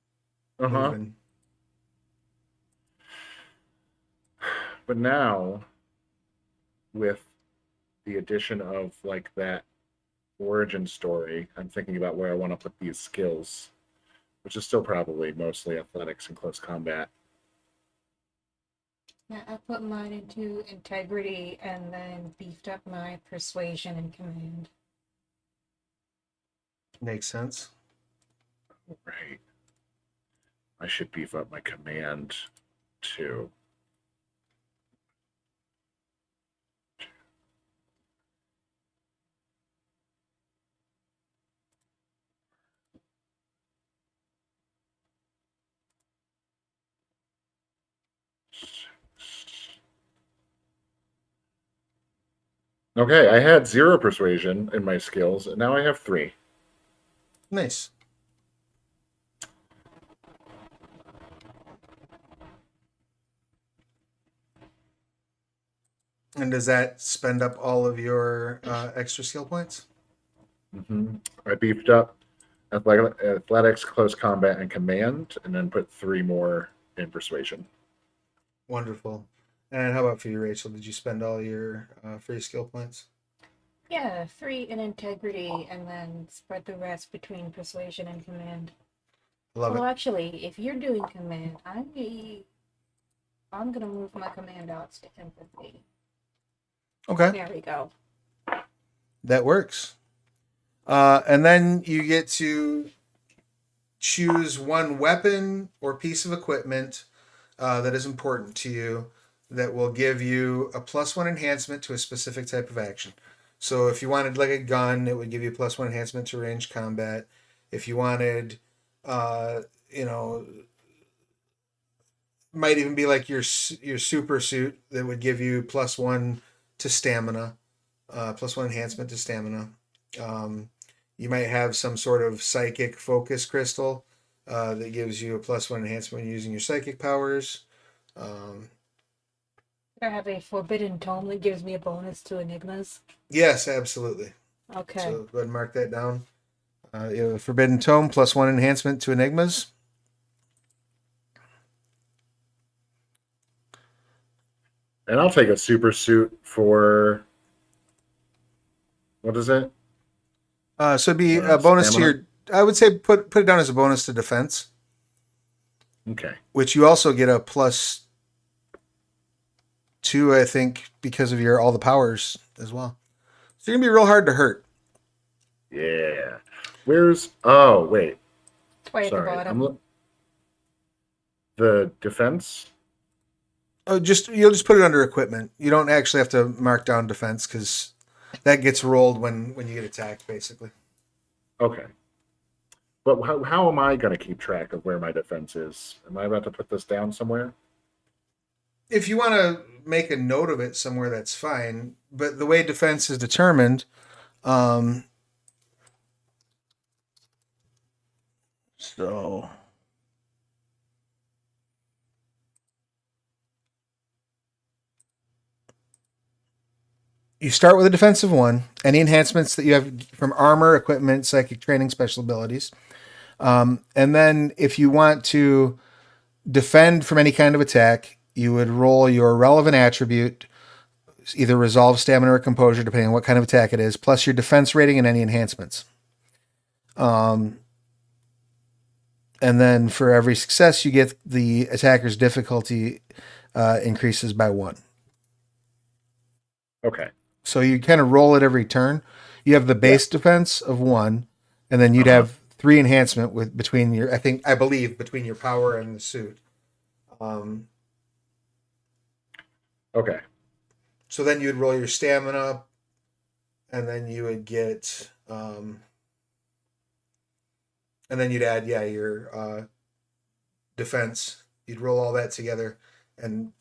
Uh huh. moving. But now, with the addition of like that origin story, I'm thinking about where I want to put these skills, which is still probably mostly athletics and close combat. Yeah, I put mine into integrity and then beefed up my persuasion and command. Makes sense. Right. I should beef up my command too. Okay, I had 0 persuasion in my skills, and now I have 3. Nice. And does that spend up all of your extra skill points? Mm-hmm. I beefed up athletics, close combat, and command, and then put 3 more in persuasion. Wonderful. And how about for you, Rachel? Did you spend all your free skill points? Yeah, 3 in integrity and then spread the rest between persuasion and command. Love Well, it. actually, if you're doing command, I'm gonna move my command dots to empathy. Okay, There we go. that works. And then you get to choose one weapon or piece of equipment that is important to you that will give you a +1 enhancement to a specific type of action. So if you wanted like a gun, it would give you a +1 enhancement to range combat. If you wanted, uh, you know, might even be like your super suit that would give you +1 to stamina, +1 enhancement to stamina. Um, you might have some sort of psychic focus crystal that gives you a +1 enhancement when using your psychic powers. Um, I have a forbidden tome that gives me a bonus to enigmas. yes, absolutely. Okay. So go ahead and mark that down. You have a Forbidden Tome +1 enhancement to Enigmas. And I'll take a super suit for what is it? So it'd be a bonus to Stamina. your. I would say put it down as a bonus to defense, Okay. which you also get a +2, I think, because of your all the powers as well. So you're gonna be real hard to hurt. Yeah. Where's? Oh, wait. It's way at the Sorry. bottom. The defense. Oh, you'll just put it under equipment. You don't actually have to mark down defense because that gets rolled when you get attacked, basically. Okay. But how am I going to keep track of where my defense is? Am I about to put this down somewhere? If you want to make a note of it somewhere, that's fine. But the way defense is determined, so you start with a defensive 1. Any enhancements that you have from armor, equipment, psychic training, special abilities. And then if you want to defend from any kind of attack, you would roll your relevant attribute, either resolve, stamina, or composure, depending on what kind of attack it is, plus your defense rating and any enhancements. And then for every success, you get the attacker's difficulty increases by 1. Okay. So you kind of roll it every turn. You have the base defense of 1, and then you'd have 3 enhancement between your, I believe, between your power and the suit. Okay. So then you'd roll your stamina, and then you would get, and then you'd add, your defense. You'd roll all that together and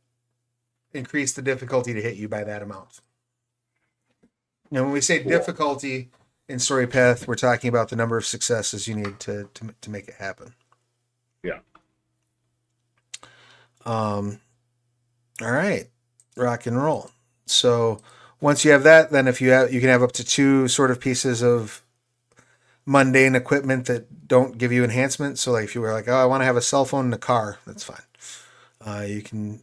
increase the difficulty to hit you by that amount. Now, when we say difficulty in Story Path, we're talking about the number of successes you need to make it happen. Yeah. All right. Rock and roll. So once you have that, then you can have up to 2 sort of pieces of mundane equipment that don't give you enhancement. So like if you were like, oh, I want to have a cell phone in the car, that's fine. You can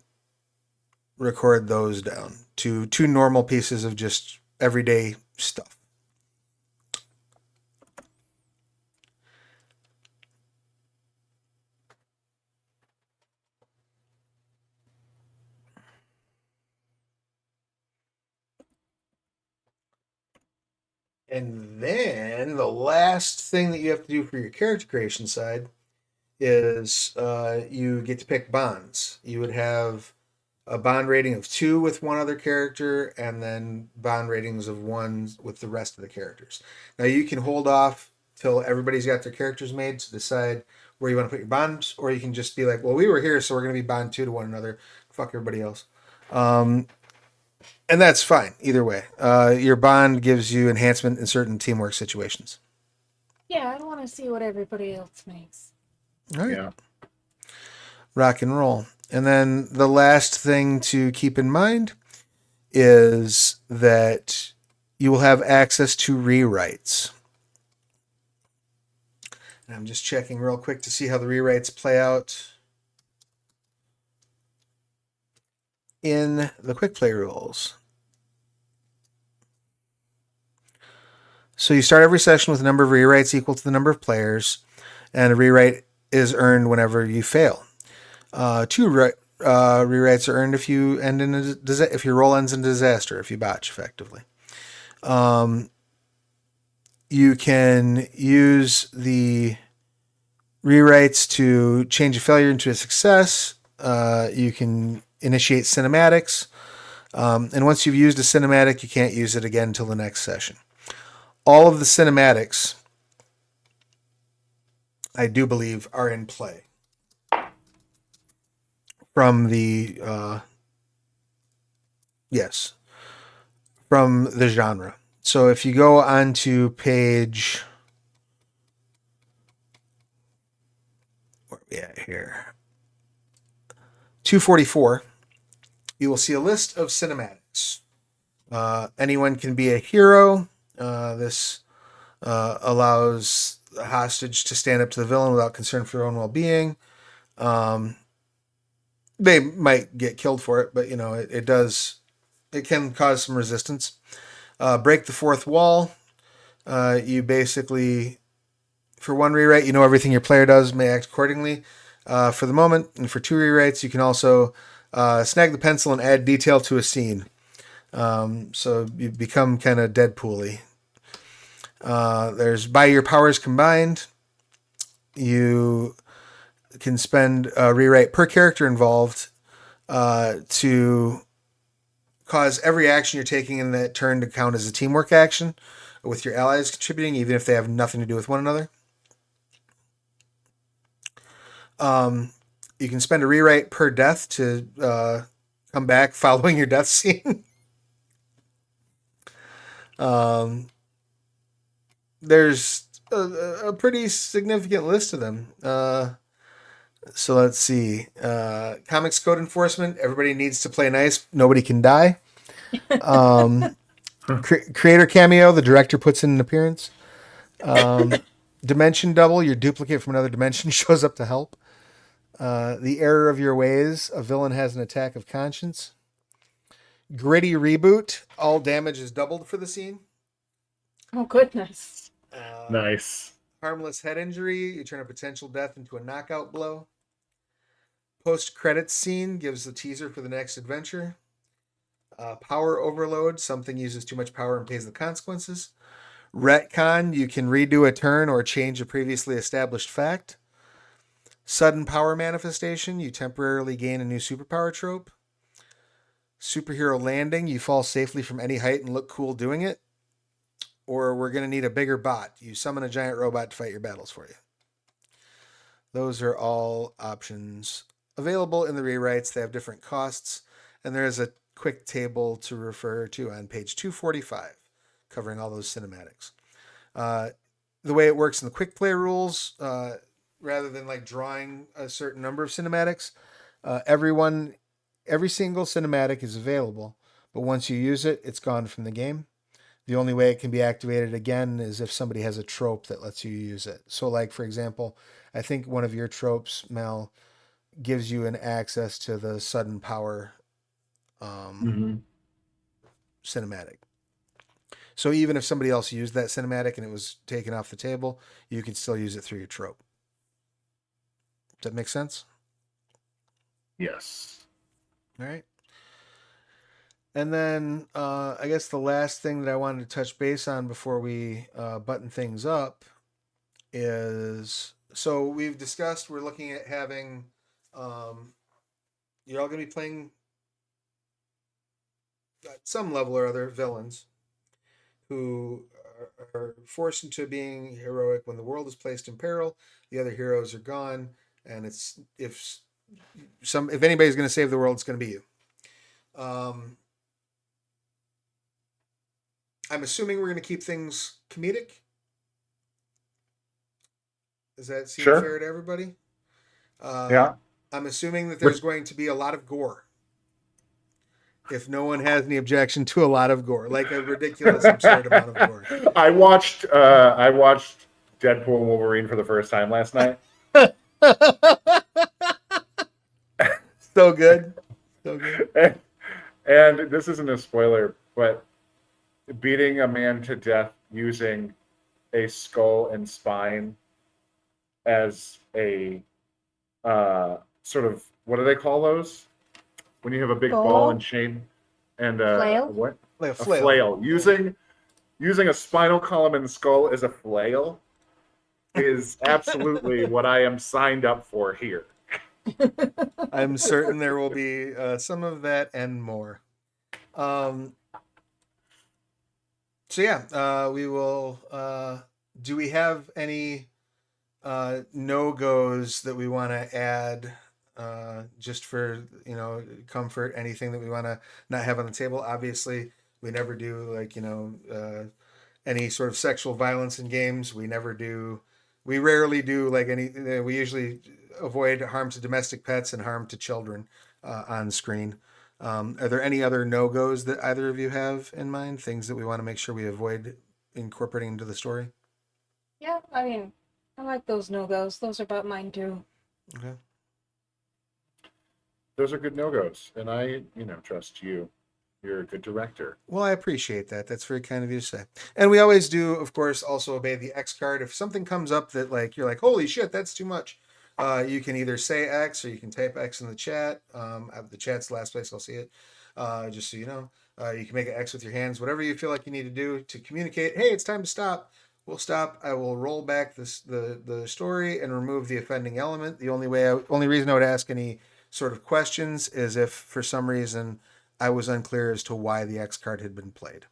record those down to 2 normal pieces of just everyday stuff. And then the last thing that you have to do for your character creation side is you get to pick bonds. You would have a bond rating of 2 with one other character, and then bond ratings of 1 with the rest of the characters. Now you can hold off till everybody's got their characters made to decide where you want to put your bonds, or you can just be like, well, we were here, so we're going to be bond 2 to one another. Fuck everybody else. And that's fine either way. Your bond gives you enhancement in certain teamwork situations. Yeah, I don't want to see what everybody else makes. All right. Yeah. Rock and roll. And then the last thing to keep in mind is that you will have access to rewrites. And I'm just checking real quick to see how the rewrites play out in the quick play rules. So you start every session with a number of rewrites equal to the number of players, and a rewrite is earned whenever you fail. 2 rewrites are earned if you if your roll ends in disaster, if you botch effectively. You can use the rewrites to change a failure into a success. You can initiate cinematics, and once you've used a cinematic, you can't use it again until the next session. All of the cinematics, I do believe, are in play from the from the genre. So if you go on to page, where are we at here? 244, you will see a list of cinematics. Anyone can be a hero. This allows the hostage to stand up to the villain without concern for their own well-being. Um, they might get killed for it, but it does. It can cause some resistance. Break the fourth wall. You basically, for one rewrite, everything your player does may act accordingly. For the moment, and for two rewrites, you can also snag the pencil and add detail to a scene. So you become kind of Deadpool-y. There's by your powers combined. You can spend a rewrite per character involved to cause every action you're taking in that turn to count as a teamwork action, with your allies contributing, even if they have nothing to do with one another. You can spend a rewrite per death to come back following your death scene. There's a pretty significant list of them. So let's see. Comics code enforcement. Everybody needs to play nice. Nobody can die. Creator cameo. The director puts in an appearance. Dimension double. Your duplicate from another dimension shows up to help. The error of your ways. A villain has an attack of conscience. Gritty reboot. All damage is doubled for the scene. Oh, goodness. Nice. Harmless head injury. You turn a potential death into a knockout blow. Post-credits scene gives the teaser for the next adventure. Power overload. Something uses too much power and pays the consequences. Retcon. You can redo a turn or change a previously established fact. Sudden power manifestation. You temporarily gain a new superpower trope. Superhero landing. You fall safely from any height and look cool doing it. Or we're going to need a bigger bot. You summon a giant robot to fight your battles for you. Those are all options available in the rewrites. They have different costs. And there is a quick table to refer to on page 245, covering all those cinematics. The way it works in the quick play rules, rather than like drawing a certain number of cinematics, every single cinematic is available. But once you use it, it's gone from the game. The only way it can be activated again is if somebody has a trope that lets you use it. So, like, for example, I think one of your tropes, Mel, gives you an access to the sudden power cinematic. So even if somebody else used that cinematic and it was taken off the table, you can still use it through your trope. Does that make sense? Yes. All right. And then I guess the last thing that I wanted to touch base on before we button things up is, so we've discussed, we're looking at having, you're all going to be playing at some level or other villains who are forced into being heroic when the world is placed in peril. The other heroes are gone, and it's if anybody's going to save the world, it's going to be you. I'm assuming we're going to keep things comedic. Does that seem fair to everybody? Yeah. I'm assuming that there's going to be a lot of gore. If no one has any objection to a lot of gore, like a ridiculous, absurd amount of gore. I watched Deadpool and Wolverine for the first time last night. So good. So good. And this isn't a spoiler, but beating a man to death using a skull and spine as a sort of, what do they call those? When you have a big ball and chain and Flail? what? Like a flail. Using a spinal column and skull as a flail is absolutely what I am signed up for here. I'm certain there will be some of that and more. So yeah, we will. Do we have any no-goes that we want to add? Just for comfort, anything that we want to not have on the table. Obviously, we never do any sort of sexual violence in games. We rarely do like any. We usually avoid harm to domestic pets and harm to children on screen. Are there any other no-goes that either of you have in mind? Things that we want to make sure we avoid incorporating into the story? Yeah, I mean, I like those no-goes. Those are about mine too. Okay. Those are good no-goes, and I, trust you. You're a good director. Well, I appreciate that. That's very kind of you to say. And we always do, of course, also obey the X card. If something comes up that like you're like, holy shit, that's too much, you can either say X or you can type X in the chat. The chat's the last place I'll see it. Just so you know, you can make an X with your hands, whatever you feel like you need to do to communicate. Hey, it's time to stop. We'll stop. I will roll back the story and remove the offending element. The only reason I would ask any sort of questions is if for some reason I was unclear as to why the X card had been played.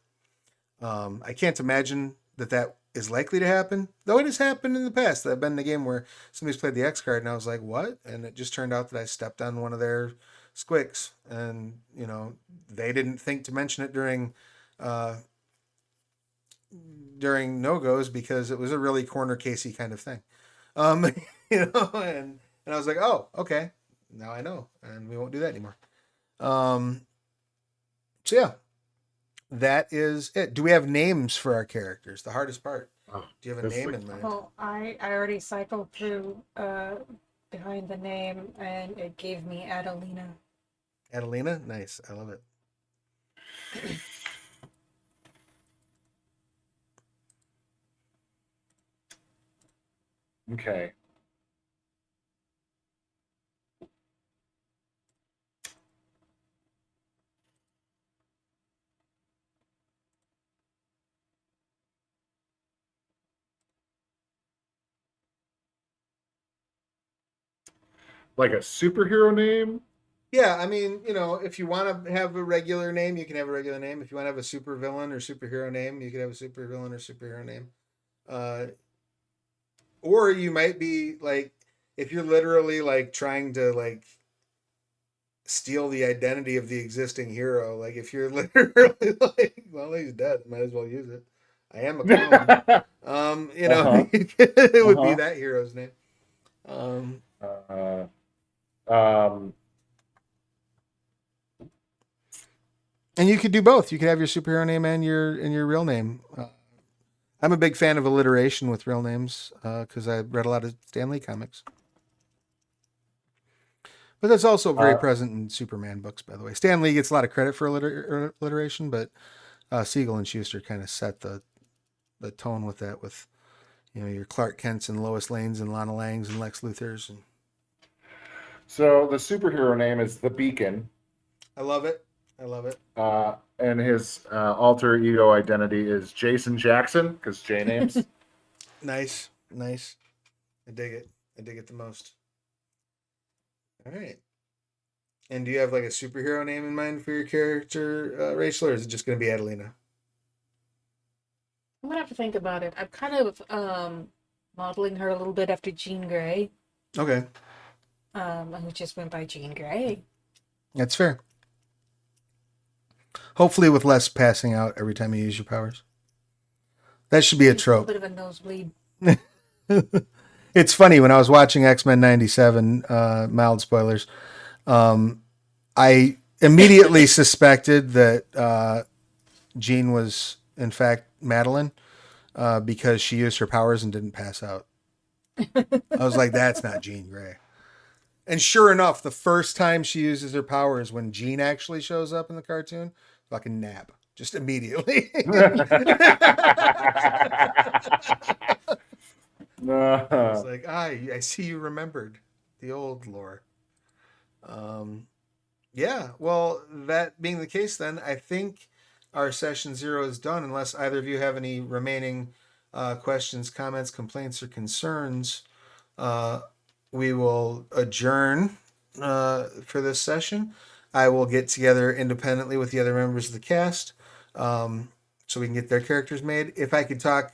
I can't imagine that is likely to happen, though it has happened in the past. I've been in a game where somebody's played the X card and I was like, what? And it just turned out that I stepped on one of their squicks, and they didn't think to mention it uh, during no goes because it was a really corner casey kind of thing. Um, and I was like, oh, okay, now I know, and we won't do that anymore. So yeah, that is it. Do we have names for our characters? The hardest part. Oh, Do you have a this is name like in mind? Well, I already cycled through behind the name, and it gave me Adelina. Adelina? Nice. I love it. okay. Like a superhero name? Yeah, I mean, if you want to have a regular name, you can have a regular name. If you want to have a super villain or superhero name, you could have a super villain or superhero name. Uh, or you might be like, if you're literally like trying to like steal the identity of the existing hero, like if you're literally like, well, he's dead, might as well use it. I am a clone. Uh-huh. It would be Uh-huh. that hero's name. Um, Uh, um, and you could do both. You could have your superhero name and your real name. I'm a big fan of alliteration with real names because I read a lot of Stan Lee comics. But that's also very uh, present in Superman books, by the way. Stan Lee gets a lot of credit for alliteration, but Siegel and Schuster kind of set the tone with that, with your Clark Kents and Lois Lanes and Lana Langs and Lex Luthers. And so the superhero name is the Beacon, I love it. I love it. and his alter ego identity is Jason Jackson, because J names. Nice, nice. I dig it. I dig it the most. All right. And do you have like a superhero name in mind for your character, Rachel, or is it just going to be Adelina? I'm gonna have to think about it. I'm kind of modeling her a little bit after Jean Grey, Okay, who just went by Jean Grey. that's fair. Hopefully, with less passing out every time you use your powers. That should be a Just a little trope. bit of a nosebleed. It's funny when I was watching X-Men '97. Mild spoilers. I immediately suspected that Jean was in fact Madeline because she used her powers and didn't pass out. I was like, that's not Jean Grey. And sure enough, the first time she uses her powers when Jean actually shows up in the cartoon, fucking nap. Just immediately. I was like, I see you remembered the old lore. Um, yeah, well, that being the case, then I think our session 0 is done, unless either of you have any remaining questions, comments, complaints, or concerns. Uh, we will adjourn for this session. I will get together independently with the other members of the cast so we can get their characters made. If I could talk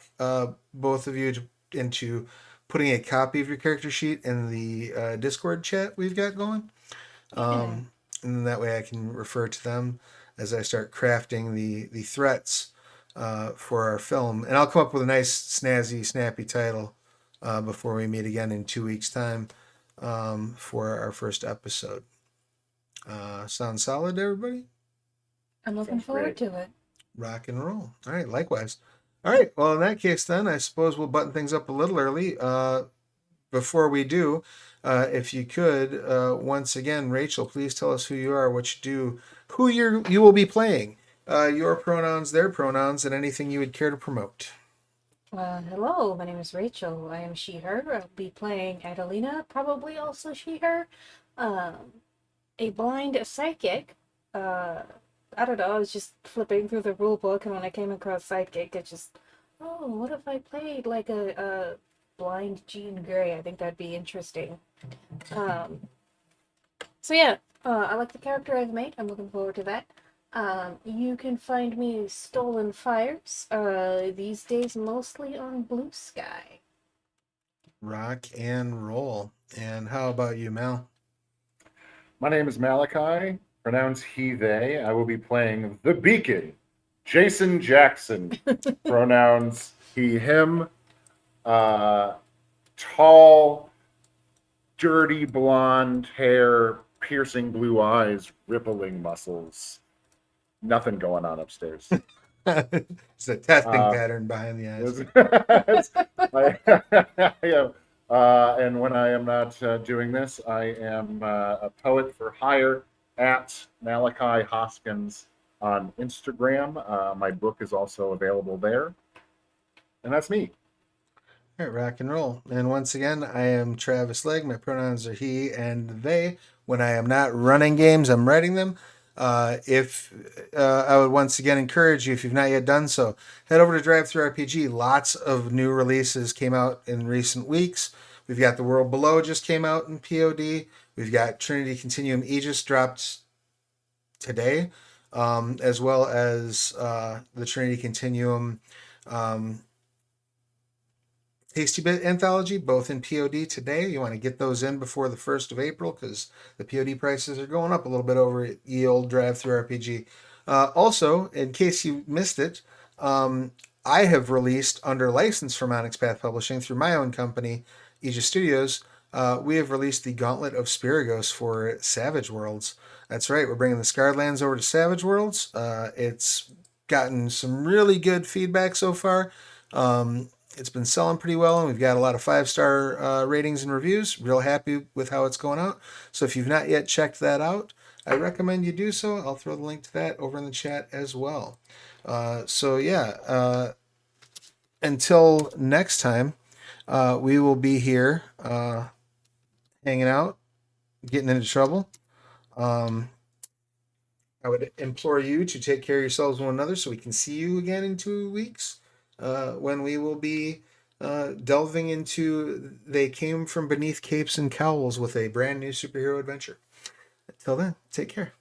both of you into putting a copy of your character sheet in the Discord chat we've got going. Yeah. And that way I can refer to them as I start crafting the threats for our film. And I'll come up with a nice, snazzy, snappy title before we meet again in 2 weeks' time for our first episode. Sound solid, everybody? I'm looking Sounds forward great. to it. Rock and roll. All right, likewise. All right. Well, in that case, then I suppose we'll button things up a little early. Before we do, if you could, once again, Rachel, please tell us who you are, what you do, who you will be playing, your pronouns, their pronouns, and anything you would care to promote. Hello, my name is Rachel. I am she, her. I'll be playing Adelina, probably also she, her. Um, a blind psychic. Uh, I don't know, I was just flipping through the rule book, and when I came across psychic, it just, oh, what if I played like a blind Jean Grey? I think that'd be interesting. Um, so yeah, I like the character I've made. I'm looking forward to that. You can find me Stolen Fires, these days mostly on Blue Sky. Rock and roll. And how about you, Mel? My name is Malachi, pronounced he, they. I will be playing the Beacon, Jason Jackson, pronouns he, him. Uh, Tall, dirty blonde hair, piercing blue eyes, rippling muscles. Nothing going on upstairs. It's a testing Uh, pattern behind the eyes. yeah. And when I am not doing this, I am a poet for hire at Malachi Hoskins on Instagram. My book is also available there. And that's me. All right, rock and roll. And once again, I am Travis Legg. My pronouns are he and they. When I am not running games, I'm writing them. If I would once again encourage you, if you've not yet done so, head over to Drive Through RPG. Lots of new releases came out in recent weeks. We've got The World Below just came out in POD. We've got Trinity Continuum Aegis dropped today, as well as the Trinity Continuum Tasty Bit Anthology, both in POD today. You want to get those in before the 1st of April because the POD prices are going up a little bit over at ye old Drive Through RPG. Also, in case you missed it, I have released under license from Onyx Path Publishing through my own company, Aegis Studios. We have released the Gauntlet of Spiragos for Savage Worlds. That's right, we're bringing the Scarred Lands over to Savage Worlds. It's gotten some really good feedback so far. It's been selling pretty well, and we've got a lot of 5-star ratings and reviews. Real happy with how it's going out. So if you've not yet checked that out, I recommend you do so. I'll throw the link to that over in the chat as well. Until next time, we will be here hanging out, getting into trouble. I would implore you to take care of yourselves and one another so we can see you again in 2 weeks when we will be delving into They Came from Beneath Capes and Cowls with a brand new superhero adventure. Until then, take care.